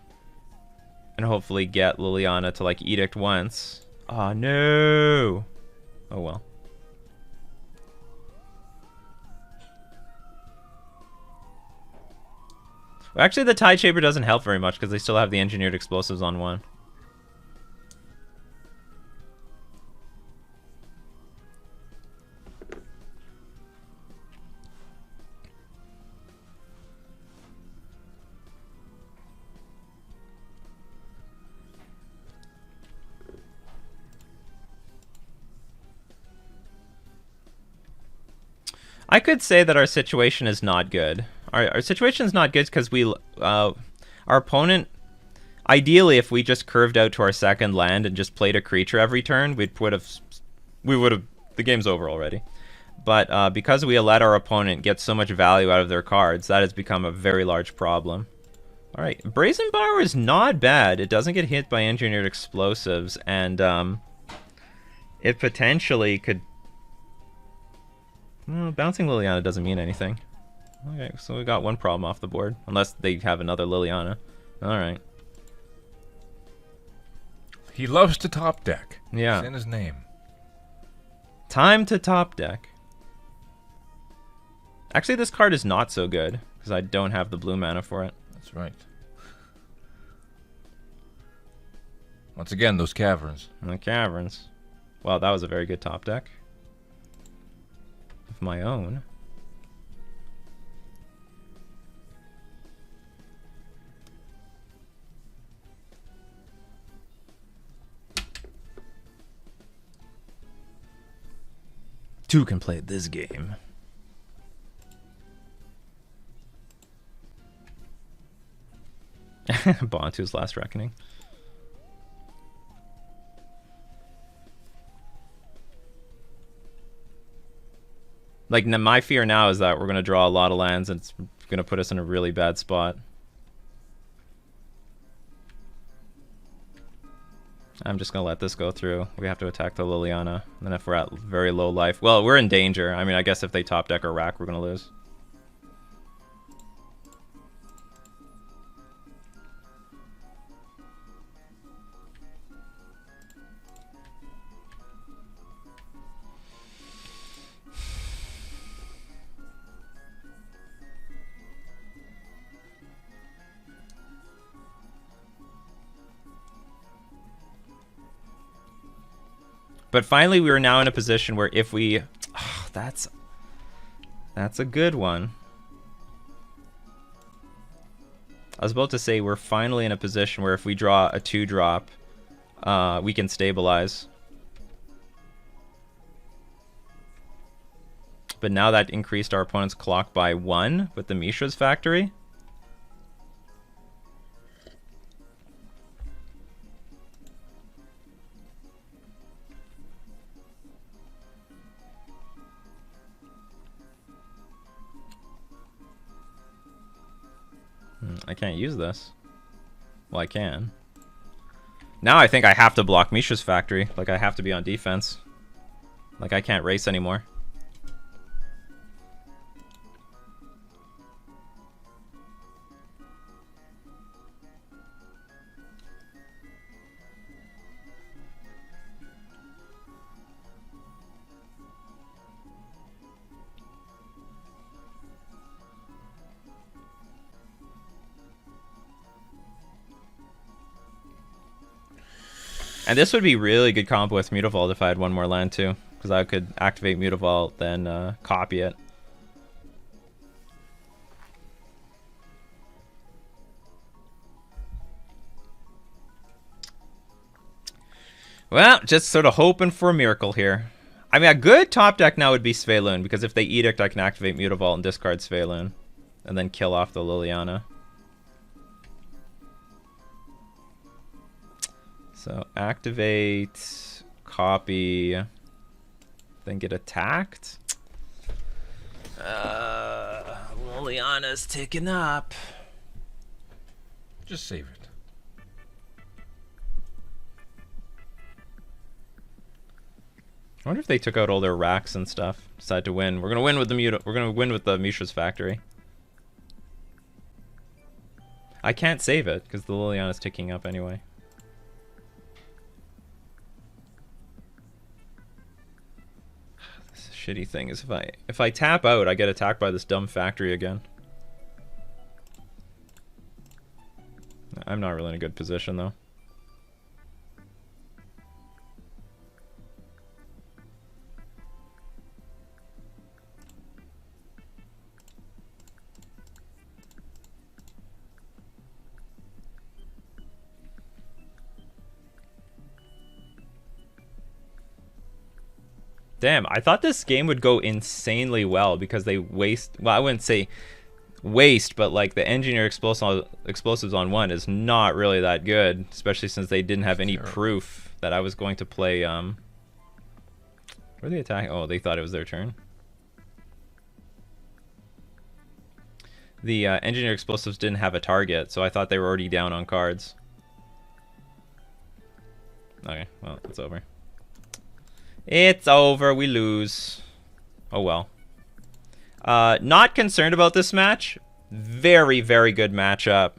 [SPEAKER 1] And hopefully get Liliana to, like, Edict once. Oh, no! Oh, well. Well, actually, the Tide Shaper doesn't help very much because they still have the Engineered Explosives on one. I could say that our situation is not good. Our situation is not good because our opponent, ideally, if we just curved out to our second land and just played a creature every turn, the game's over already. But because we let our opponent get so much value out of their cards, that has become a very large problem. All right, Brazen Borrower is not bad. It doesn't get hit by Engineered Explosives, and it potentially could. Well, bouncing Liliana doesn't mean anything. Okay, so we got one problem off the board. Unless they have another Liliana. Alright.
[SPEAKER 2] He loves to top deck.
[SPEAKER 1] Yeah.
[SPEAKER 2] It's in his name.
[SPEAKER 1] Time to top deck. Actually, this card is not so good, because I don't have the blue mana for it.
[SPEAKER 2] That's right. Once again, those caverns.
[SPEAKER 1] The caverns. Well, that was a very good top deck. Of my own. Two can play this game. Bontu's Last Reckoning. Like, my fear now is that we're going to draw a lot of lands and it's going to put us in a really bad spot. I'm just going to let this go through. We have to attack the Liliana. And then if we're at very low life... Well, we're in danger. I mean, I guess if they top deck or rack, we're going to lose. But finally, we are now in a position where if we... Oh, that's a good one. I was about to say we're finally in a position where if we draw a 2-drop, we can stabilize. But now that increased our opponent's clock by 1 with the Mishra's Factory. I can't use this. Well, I can. Now I think I have to block Mishra's Factory. Like, I have to be on defense. Like, I can't race anymore. And this would be really good combo with Mutavault if I had one more land too, because I could activate Mutavault, then copy it. Well, just sort of hoping for a miracle here. I mean, a good top deck now would be Svelune, because if they Edict, I can activate Mutavault and discard Svelune, and then kill off the Liliana. So activate, copy, then get attacked. Liliana's ticking up.
[SPEAKER 2] Just save it.
[SPEAKER 1] I wonder if they took out all their racks and stuff. Decided to win. We're gonna win with the We're gonna win with the Mishra's Factory. I can't save it because the Liliana's ticking up anyway. Shitty thing is if I tap out, I get attacked by this dumb factory again. I'm not really in a good position though. Damn, I thought this game would go insanely well because they waste... Well, I wouldn't say waste, but like the engineer explosives on 1 is not really that good, especially since they didn't have any proof that I was going to play... Where are they attacking? Oh, they thought it was their turn. The engineer explosives didn't have a target, so I thought they were already down on cards. Okay, well, it's over. It's over. We lose. Oh well. Not concerned about this match. Very, very good matchup.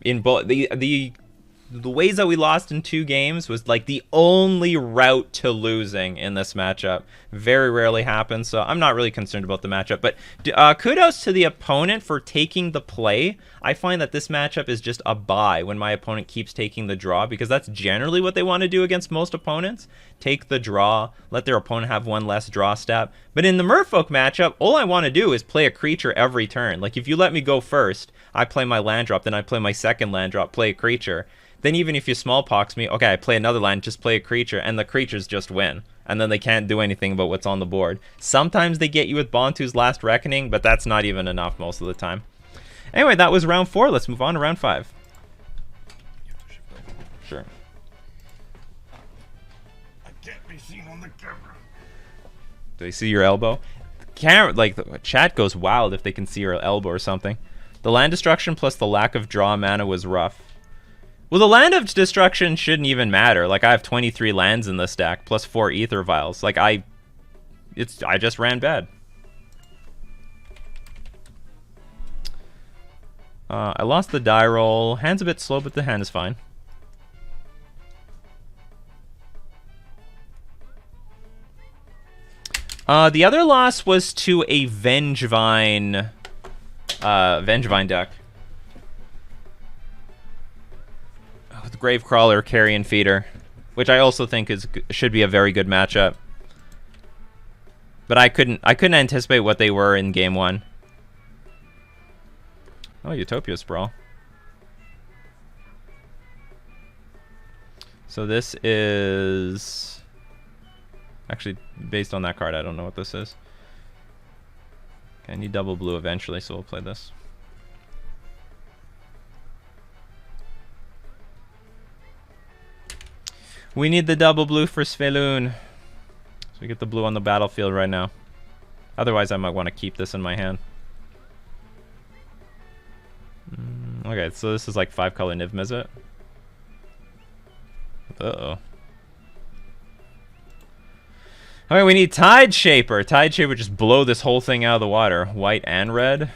[SPEAKER 1] In both the ways that we lost in 2 games was like the only route to losing in this matchup. Very rarely happens, so I'm not really concerned about the matchup. But kudos to the opponent for taking the play. I find that this matchup is just a buy when my opponent keeps taking the draw, because that's generally what they want to do against most opponents. Take the draw, let their opponent have 1 less draw step. But in the Merfolk matchup, all I want to do is play a creature every turn. Like, if you let me go first, I play my land drop, then I play my second land drop, play a creature. Then even if you smallpox me, okay, I play another land, just play a creature, and the creatures just win. And then they can't do anything about what's on the board. Sometimes they get you with Bontu's Last Reckoning, but that's not even enough most of the time. Anyway, that was round 4. Let's move on to round 5. Sure.
[SPEAKER 2] I can't be seen on the camera.
[SPEAKER 1] Do they see your elbow? like the chat goes wild if they can see her elbow or something. The land destruction plus the lack of draw mana was rough. Well, the land of destruction shouldn't even matter. Like, I have 23 lands in this deck plus 4 ether vials. Like, I just ran bad. I lost the die roll. Hand's a bit slow, but the hand is fine. The other loss was to a Vengevine deck. With Gravecrawler, Carrion Feeder, which I also think should be a very good matchup. But I couldn't anticipate what they were in game 1. Oh, Utopia Sprawl. So this is... Actually, based on that card, I don't know what this is. Okay, I need double blue eventually, so we'll play this. We need the double blue for Svelun. So we get the blue on the battlefield right now. Otherwise, I might want to keep this in my hand. Okay, so this is like 5-color Niv Mizzet. Uh-oh. Alright, we need Tide Shaper. Tide Shaper just blow this whole thing out of the water. White and red.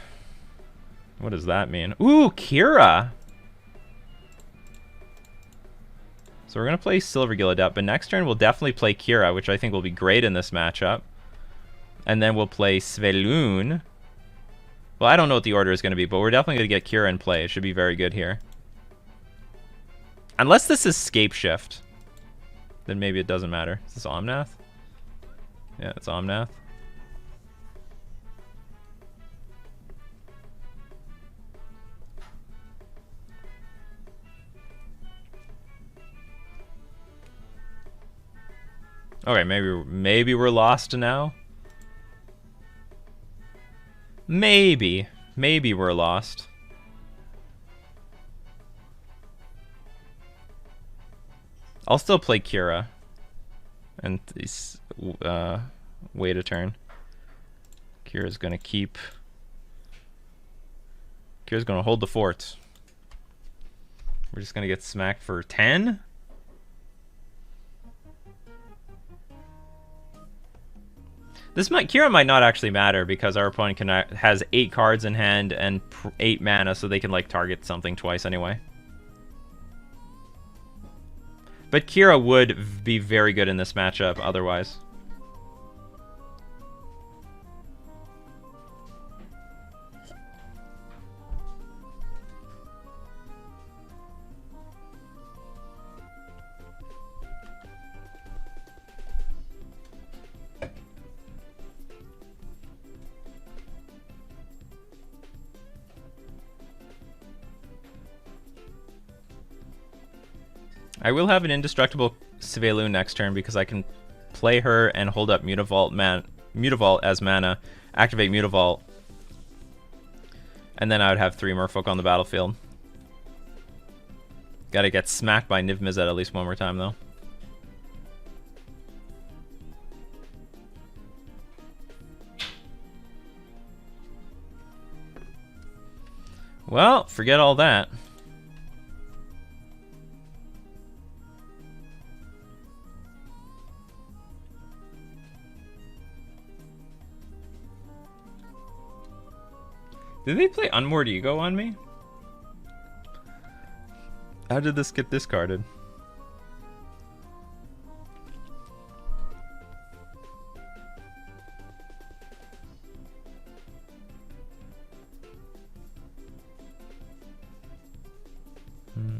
[SPEAKER 1] What does that mean? Ooh, Kira! So we're going to play Silvergill Adept, but next turn we'll definitely play Kira, which I think will be great in this matchup. And then we'll play Svelun. Well, I don't know what the order is going to be, but we're definitely going to get Kira in play. It should be very good here. Unless this is Scape Shift, then maybe it doesn't matter. Is this Omnath? Yeah, it's Omnath. Okay, maybe we're lost now. Maybe we're lost. I'll still play Kira and wait a turn. Kira's gonna hold the fort. We're just gonna get smacked for 10. Kira might not actually matter because our opponent has 8 cards in hand and 8 mana, so they can like target something twice anyway. But Kira would be very good in this matchup otherwise. I will have an indestructible Svelun next turn because I can play her and hold up Mutavault as mana, activate Mutavault, and then I would have 3 Merfolk on the battlefield. Gotta get smacked by Niv Mizzet at least one more time though. Well, forget all that. Did they play Unmoored Ego on me? How did this get discarded?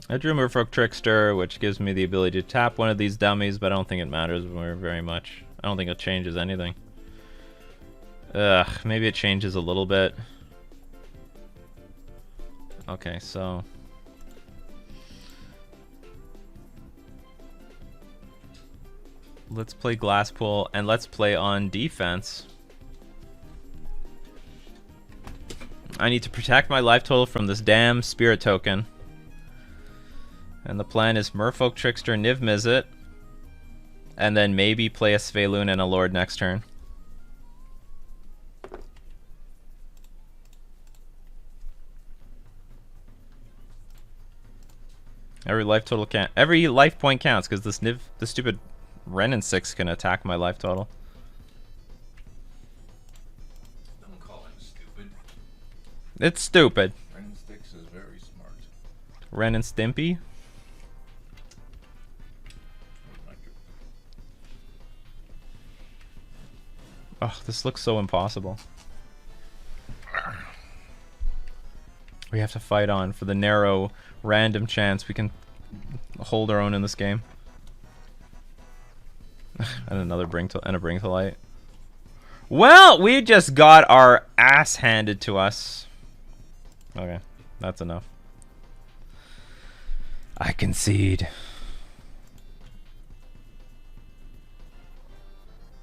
[SPEAKER 1] I drew Merfolk Trickster, which gives me the ability to tap one of these dummies, but I don't think it matters very much. I don't think it changes anything. Ugh, maybe it changes a little bit. Okay, so... let's play Glasspool, and let's play on defense. I need to protect my life total from this damn Spirit Token. And the plan is Merfolk Trickster, Niv Mizzet, and then maybe play a Svelun and a Lord next turn. Every life total count. Every life point counts because this stupid Ren and 6 can attack my life total.
[SPEAKER 2] Don't call him stupid.
[SPEAKER 1] It's stupid.
[SPEAKER 2] Ren and 6 is very smart.
[SPEAKER 1] Ren and Stimpy. Oh, this looks so impossible. We have to fight on for the narrow, random chance we can hold our own in this game. And another bring to light. Well, we just got our ass handed to us. Okay, that's enough. I concede.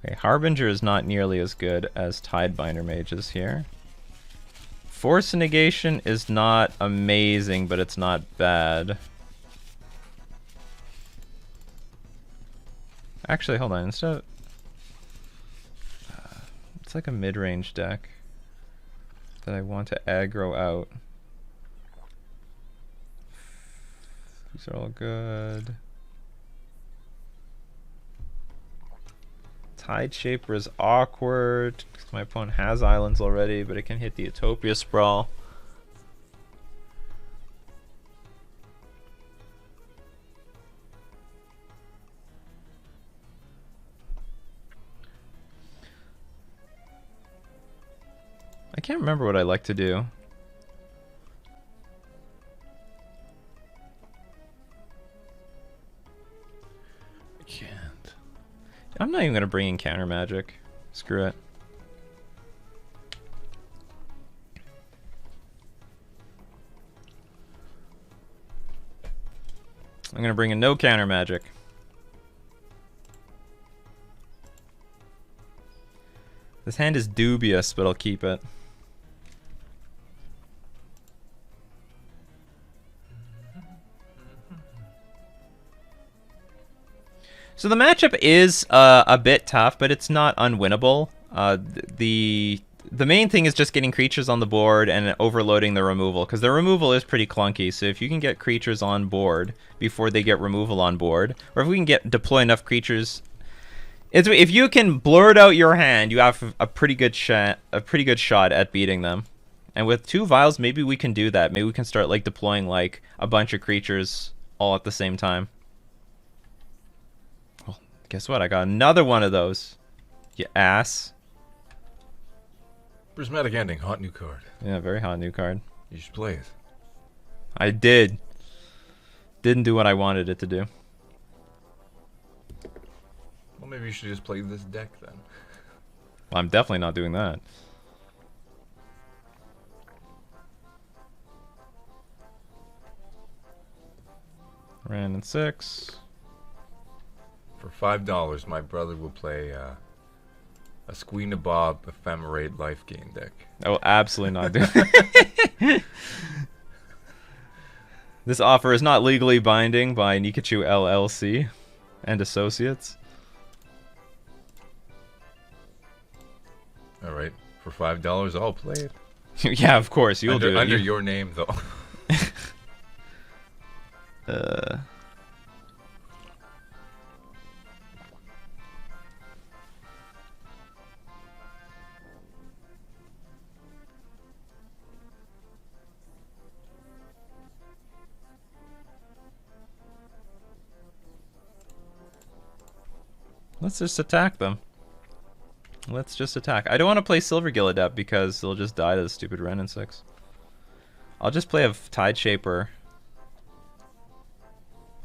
[SPEAKER 1] Okay, Harbinger is not nearly as good as Tidebinder Mages here. Force Negation is not amazing, but it's not bad. Actually, hold on. Instead of, it's like a mid-range deck that I want to aggro out. These are all good. Tide Shaper is awkward because my opponent has islands already, but it can hit the Utopia Sprawl. I can't remember what I like to do.
[SPEAKER 2] I can't.
[SPEAKER 1] I'm not even going to bring in counter magic. Screw it. I'm going to bring in no counter magic. This hand is dubious, but I'll keep it. So the matchup is a bit tough, but it's not unwinnable. The main thing is just getting creatures on the board and overloading the removal, because the removal is pretty clunky. So if you can get creatures on board before they get removal on board, or if we can deploy enough creatures, if you can blurt out your hand, you have a pretty good shot at beating them. And with 2 vials, maybe we can do that. Maybe we can start like deploying like a bunch of creatures all at the same time. Guess what? I got another one of those. You ass.
[SPEAKER 2] Prismatic Ending, hot new card.
[SPEAKER 1] Yeah, very hot new card.
[SPEAKER 2] You should play it.
[SPEAKER 1] I did. Didn't do what I wanted it to do.
[SPEAKER 2] Well, maybe you should just play this deck then.
[SPEAKER 1] Well, I'm definitely not doing that. Ran in 6.
[SPEAKER 2] For $5, my brother will play a Squee Bob Ephemerate Life Gain deck.
[SPEAKER 1] I will absolutely not do it. This offer is not legally binding by Nikachu LLC and Associates.
[SPEAKER 2] Alright, for $5 I'll play it.
[SPEAKER 1] Yeah, of course, you'll do it.
[SPEAKER 2] Under your name, though.
[SPEAKER 1] Let's just attack them. Let's just attack. I don't want to play Silvergill Adept because they'll just die to the stupid Ren and 6. I'll just play a Tide Shaper.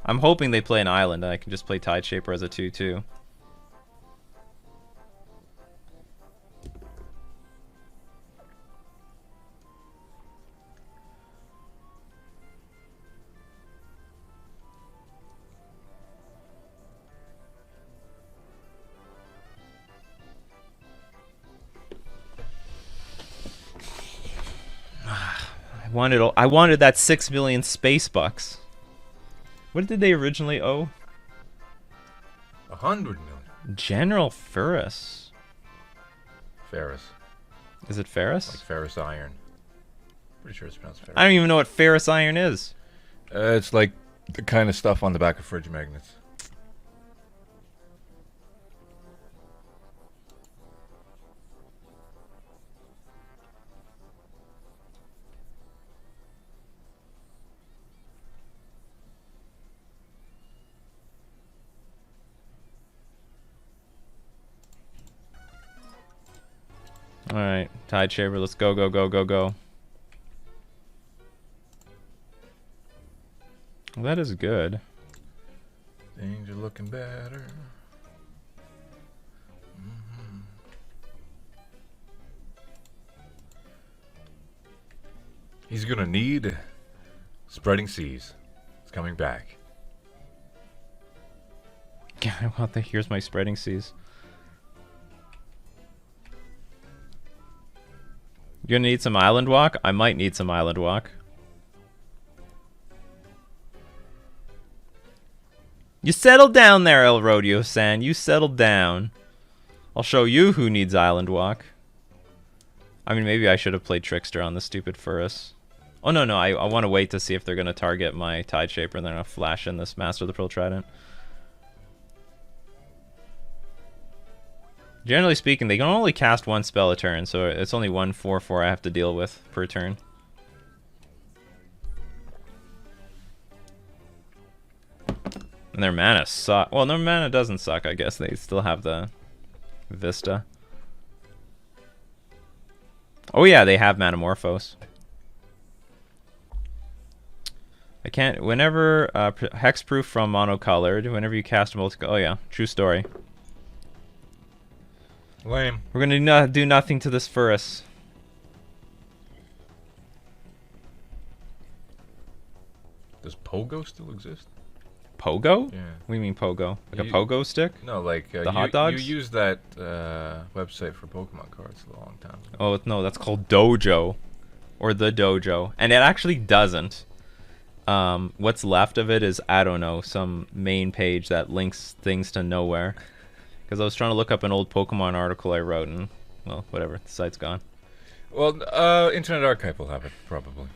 [SPEAKER 1] I'm hoping they play an island and I can just play Tide Shaper as a 2/2. I wanted that 6 million space bucks. What did they originally owe?
[SPEAKER 2] 100 million.
[SPEAKER 1] General Ferris.
[SPEAKER 2] Ferris.
[SPEAKER 1] Is it Ferris?
[SPEAKER 2] Like ferrous iron. Pretty sure it's pronounced ferrous.
[SPEAKER 1] I don't even know what ferrous iron is.
[SPEAKER 2] It's like The kind of stuff on the back of fridge magnets.
[SPEAKER 1] Alright, Tide Shaver, let's go, go, go, go, go. Well, that is good.
[SPEAKER 2] Things are looking better. He's gonna need Spreading Seas. It's coming back.
[SPEAKER 1] Yeah, I want the here's my Spreading Seas. You gonna need some Island Walk? I might need some Island Walk. You settle down there, El Rodeo-san. You settle down. I'll show you who needs Island Walk. I mean, maybe I should have played Trickster on the stupid Furus. Oh, no, I want to wait to see if they're going to target my Tide Shaper and they're going to flash in this Master of the Pearl Trident. Generally speaking, they can only cast one spell a turn, so it's only 1/4/4 I have to deal with per turn. And their mana suck. Well, their mana doesn't suck, I guess. They still have the Vista. Oh yeah, they have Manamorphose. I can't... Whenever... hexproof from monocolored. Whenever you cast a multi... Oh yeah, true story.
[SPEAKER 2] Lame.
[SPEAKER 1] We're gonna do nothing to this Furus.
[SPEAKER 2] Does Pogo still exist?
[SPEAKER 1] Pogo?
[SPEAKER 2] Yeah.
[SPEAKER 1] What do you mean Pogo? Like a Pogo stick?
[SPEAKER 2] No, like
[SPEAKER 1] the hot dogs?
[SPEAKER 2] You used that website for Pokemon cards a long time ago.
[SPEAKER 1] Oh no, that's called Dojo, or the Dojo, and it actually doesn't. What's left of it is, I don't know, some main page that links things to nowhere. Because I was trying to look up an old Pokemon article I wrote, and well, whatever, the site's gone.
[SPEAKER 2] Well, Internet Archive will have it probably.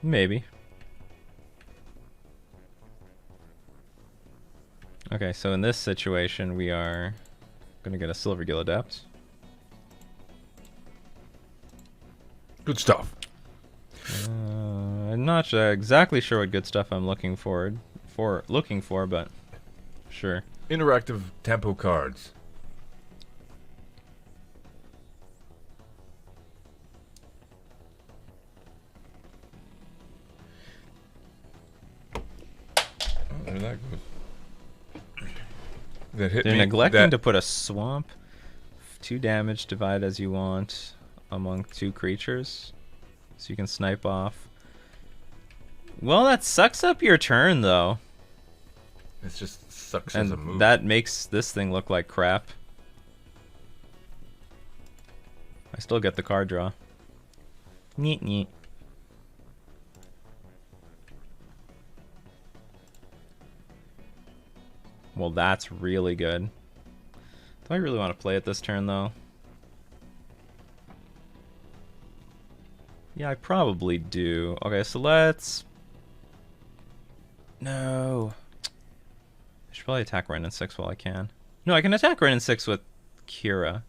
[SPEAKER 1] Maybe. Okay, so in this situation, we are gonna get a Silvergill Adept.
[SPEAKER 2] Good stuff.
[SPEAKER 1] I'm not exactly sure what good stuff I'm looking for, but sure.
[SPEAKER 2] Interactive tempo cards. Oh, there that goes. That hit
[SPEAKER 1] They're
[SPEAKER 2] me.
[SPEAKER 1] neglecting to put a swamp. 2 damage, divide as you want among 2 creatures. So you can snipe off. Well, that sucks up your turn, though.
[SPEAKER 2] It just sucks
[SPEAKER 1] And
[SPEAKER 2] as a move.
[SPEAKER 1] that makes this thing look like crap. I still get the card draw. Neat, neat. Well, that's really good. Do I really want to play it this turn, though? Yeah, I probably do. Okay, so let's... No. I should probably attack Ren in 6 while I can. No, I can attack Ren in 6 with Kira.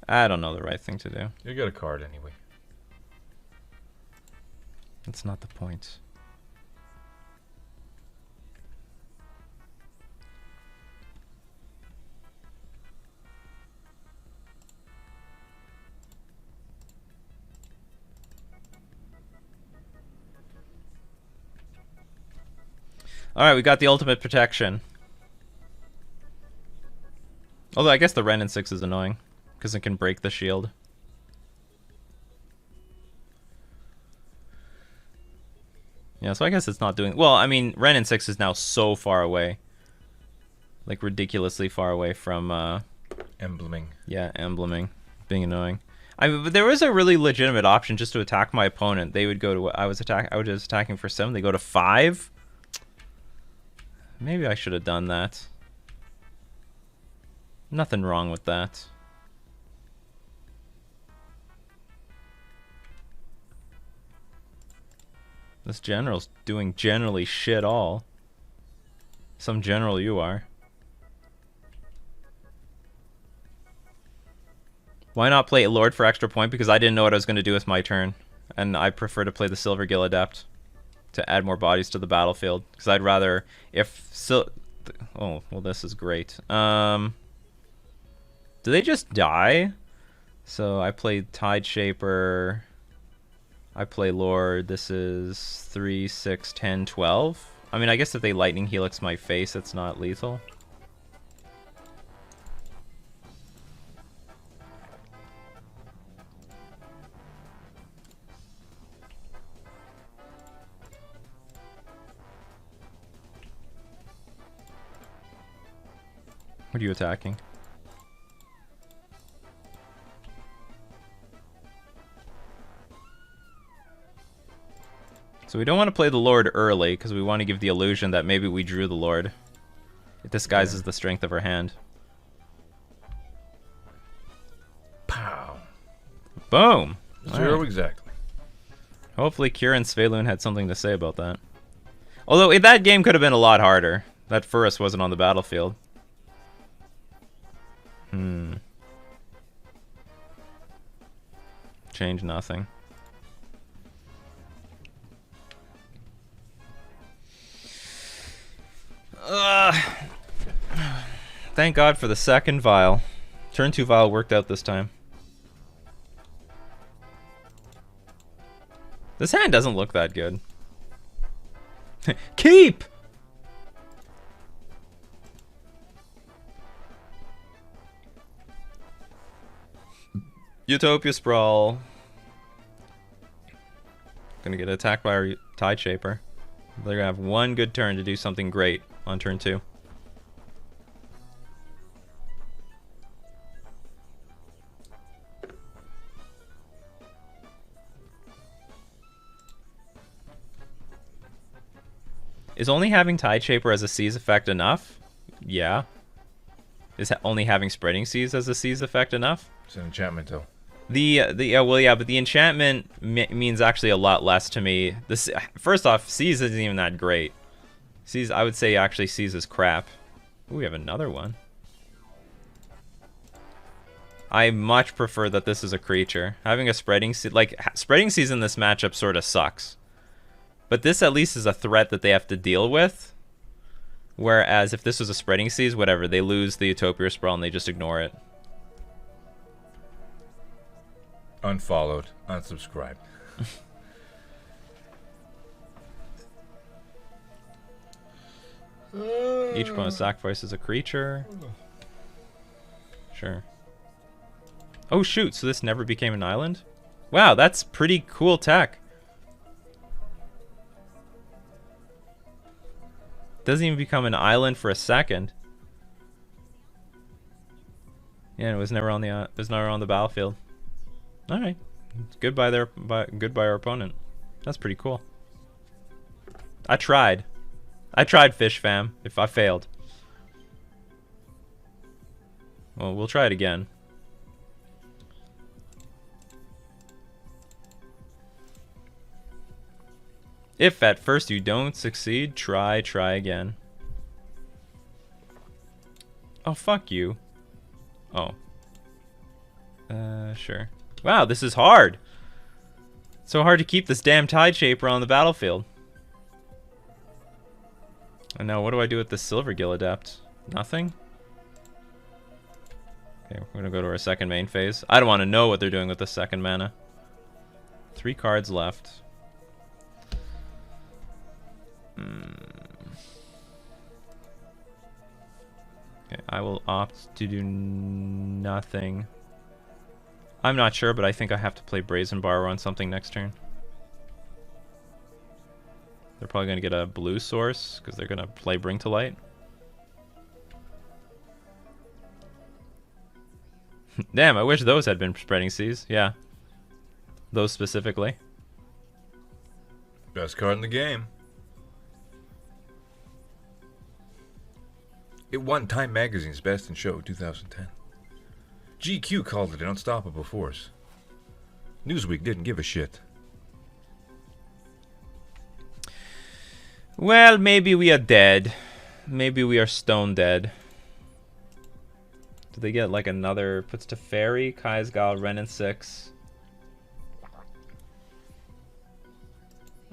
[SPEAKER 1] I don't know the right thing to do.
[SPEAKER 2] You get a card anyway.
[SPEAKER 1] That's not the point. Alright, we got the ultimate protection. Although I guess the Ren in 6 is annoying, because it can break the shield. Yeah, so I guess it's not doing... Well, I mean, Ren in 6 is now so far away. Like, ridiculously far away from...
[SPEAKER 2] Embleming.
[SPEAKER 1] Yeah, embleming. Being annoying. I mean, but there was a really legitimate option just to attack my opponent. They would go to I was just attacking for 7. They go to 5. Maybe I should have done that. Nothing wrong with that. This general's doing generally shit all. Some general you are. Why not play Lord for extra point? Because I didn't know what I was going to do with my turn. And I prefer to play the Silver Gill Adept to add more bodies to the battlefield. Because I'd rather... Oh, well, this is great. Do they just die? So I played Tide Shaper. I play Lord. This is 3, 6, 10, 12. I mean, I guess if they Lightning Helix my face, it's not lethal. What are you attacking? So we don't want to play the Lord early, because we want to give the illusion that maybe we drew the Lord. It disguises the strength of our hand.
[SPEAKER 2] Pow.
[SPEAKER 1] Boom!
[SPEAKER 2] 0 exactly.
[SPEAKER 1] Hopefully Kieran Svelun had something to say about that. Although that game could have been a lot harder. That Furus wasn't on the battlefield. Change nothing. Thank God for the second vial. Turn 2 vial worked out this time. This hand doesn't look that good. Keep! Utopia Sprawl. Gonna get attacked by our Tide Shaper. They're gonna have one good turn to do something great on turn 2. Is only having Tide Shaper as a Seize effect enough? Yeah. Is only having Spreading Seas as a Seize effect enough?
[SPEAKER 2] It's an enchantment, though.
[SPEAKER 1] Well, yeah, but the enchantment means actually a lot less to me. First off, Seize isn't even that great. Seize, I would say actually Seize is crap. Ooh, we have another one. I much prefer that this is a creature. Having a Spreading Seas, like, Spreading Seas in this matchup sort of sucks. But this at least is a threat that they have to deal with. Whereas if this was a Spreading Seas, whatever, they lose the Utopia Sprawl and they just ignore it.
[SPEAKER 2] Unfollowed. Unsubscribed.
[SPEAKER 1] Each opponent sacrifices a creature. Sure. Oh shoot, so this never became an island? Wow, that's pretty cool tech. Doesn't even become an island for a second. Yeah, it was never on the battlefield. All right, goodbye our opponent. That's pretty cool. I tried Fish Fam. If I failed, well, we'll try it again. If at first you don't succeed, try again. Oh, fuck you. Oh. Sure. Wow, this is hard. It's so hard to keep this damn Tide Shaper on the battlefield. And now what do I do with the Silver Gill Adept? Nothing? Okay, we're gonna go to our second main phase. I don't want to know what they're doing with the second mana. 3 cards left. Okay, I will opt to do nothing. I'm not sure, but I think I have to play Brazen Borrower on something next turn. They're probably going to get a blue source, because they're going to play Bring to Light. Damn, I wish those had been spreading seas. Yeah. Those specifically.
[SPEAKER 2] Best card in the game. It won Time Magazine's Best in Show 2010. GQ called it an unstoppable force. Newsweek didn't give a shit.
[SPEAKER 1] Well, maybe we are dead. Maybe we are stone dead. Do they get like another... Puts Teferi, Kaisgal, Ren and 6.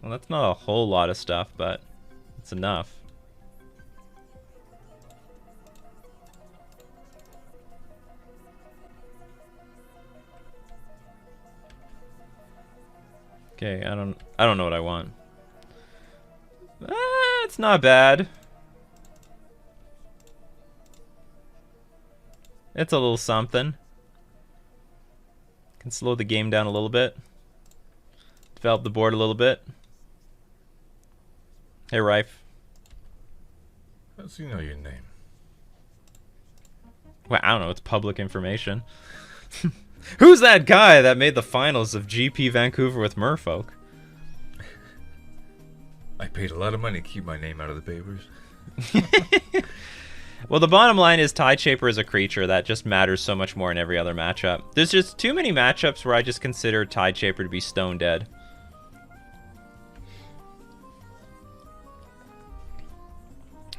[SPEAKER 1] Well, that's not a whole lot of stuff, but it's enough. Okay, I don't know what I want. It's not bad. It's a little something. Can slow the game down a little bit. Develop the board a little bit. Hey, Rife.
[SPEAKER 2] How does he know your name?
[SPEAKER 1] Well, I don't know. It's public information. Who's that guy that made the finals of GP Vancouver with Merfolk?
[SPEAKER 2] I paid a lot of money to keep my name out of the papers.
[SPEAKER 1] Well, the bottom line is Tideshaper is a creature that just matters so much more in every other matchup. There's just too many matchups where I just consider Tideshaper to be stone dead.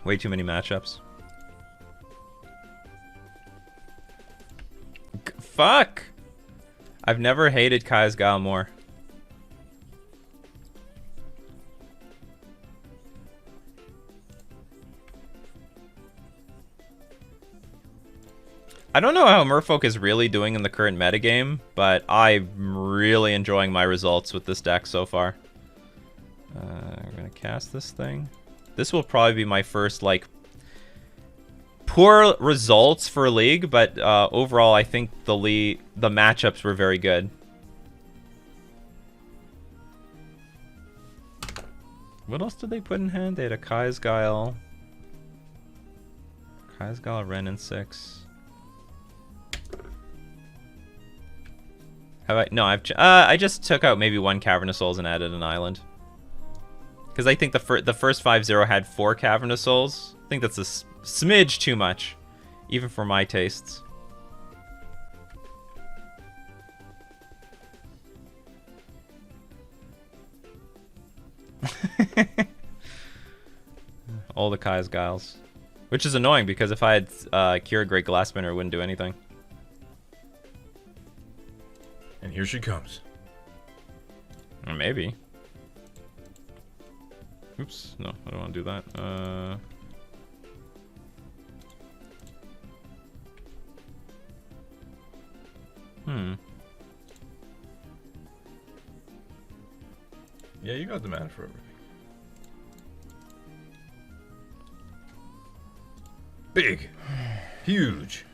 [SPEAKER 1] Way too many matchups. Fuck! I've never hated Kaisgal more. I don't know how Merfolk is really doing in the current metagame, but I'm really enjoying my results with this deck so far. We're gonna cast this thing. This will probably be my first, like, poor results for League, but overall I think the matchups were very good. What else did they put in hand? They had a Kaisgal, Ren and 6. I just took out maybe one Cavern of Souls and added an island. Because I think the first 5-0 had 4 Cavern of Souls. I think that's a smidge too much, even for my tastes. All the Kaisgals. Which is annoying, because if I had Kira Great Glassspinner, it wouldn't do anything.
[SPEAKER 2] And here she comes.
[SPEAKER 1] Maybe. Oops, no, I don't want to do that.
[SPEAKER 2] Yeah, you got the mana for everything. Big. Huge.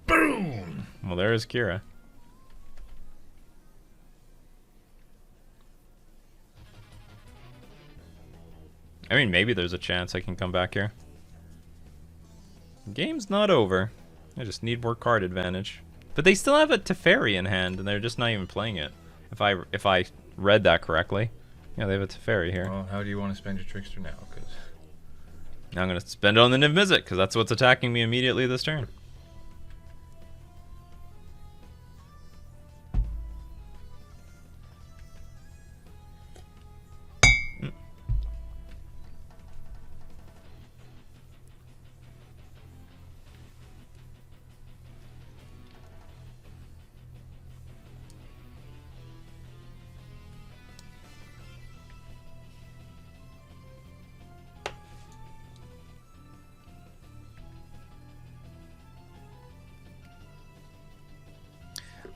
[SPEAKER 2] Boom!
[SPEAKER 1] Well, there is Kira. I mean, maybe there's a chance I can come back here. Game's not over. I just need more card advantage. But they still have a Teferi in hand, and they're just not even playing it. If I read that correctly. Yeah, they have a Teferi here.
[SPEAKER 2] Well, how do you want to spend your Trickster now? Because
[SPEAKER 1] I'm going to spend it on the Niv Mizzet, because that's what's attacking me immediately this turn.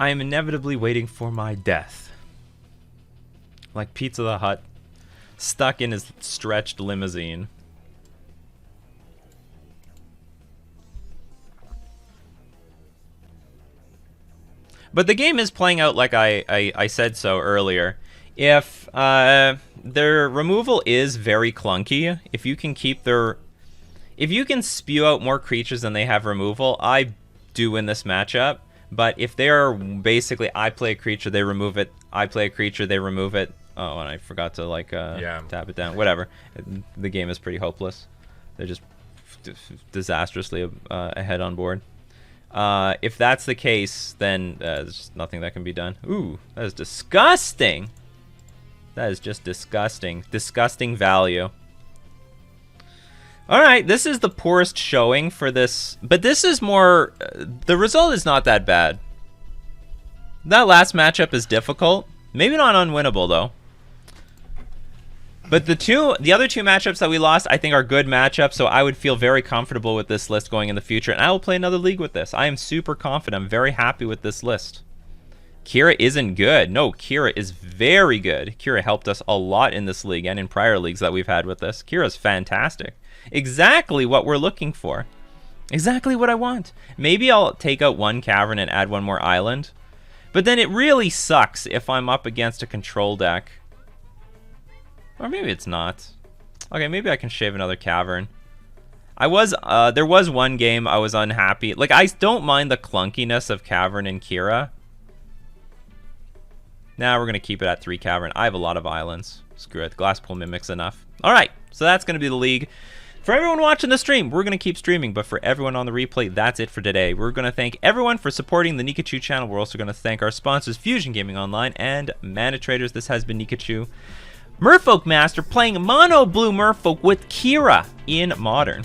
[SPEAKER 1] I am inevitably waiting for my death. Like Pizza the Hut, stuck in his stretched limousine. But the game is playing out like I said so earlier. If their removal is very clunky, if you can keep if you can spew out more creatures than they have removal, I do win this matchup. But if they're basically, I play a creature, they remove it. I play a creature, they remove it. Oh, and I forgot to like tap it down. Whatever. The game is pretty hopeless. They're just disastrously ahead on board. If that's the case, then there's just nothing that can be done. Ooh, that is disgusting. That is just disgusting. Disgusting value. All right, this is the poorest showing for this, but this is more, the result is not that bad. That last matchup is difficult. Maybe not unwinnable, though. But the other two matchups that we lost, I think are good matchups, so I would feel very comfortable with this list going in the future, and I will play another league with this. I am super confident. I'm very happy with this list. Kira isn't good. No, Kira is very good. Kira helped us a lot in this league and in prior leagues that we've had with this. Kira's fantastic. Exactly what we're looking for. Exactly what I want. Maybe I'll take out one cavern and add one more island. But then it really sucks if I'm up against a control deck. Or maybe it's not. Okay, maybe I can shave another cavern. There was one game I was unhappy. Like, I don't mind the clunkiness of cavern and Kira. Now we're going to keep it at 3 cavern. I have a lot of islands. Screw it. Glasspool Mimic's enough. All right, so that's going to be the league. For everyone watching the stream, we're going to keep streaming, but for everyone on the replay, that's it for today. We're going to thank everyone for supporting the Nikachu channel. We're also going to thank our sponsors, Fusion Gaming Online and Mana Traders. This has been Nikachu, Merfolk Master, playing Mono Blue Merfolk with Kira in Modern.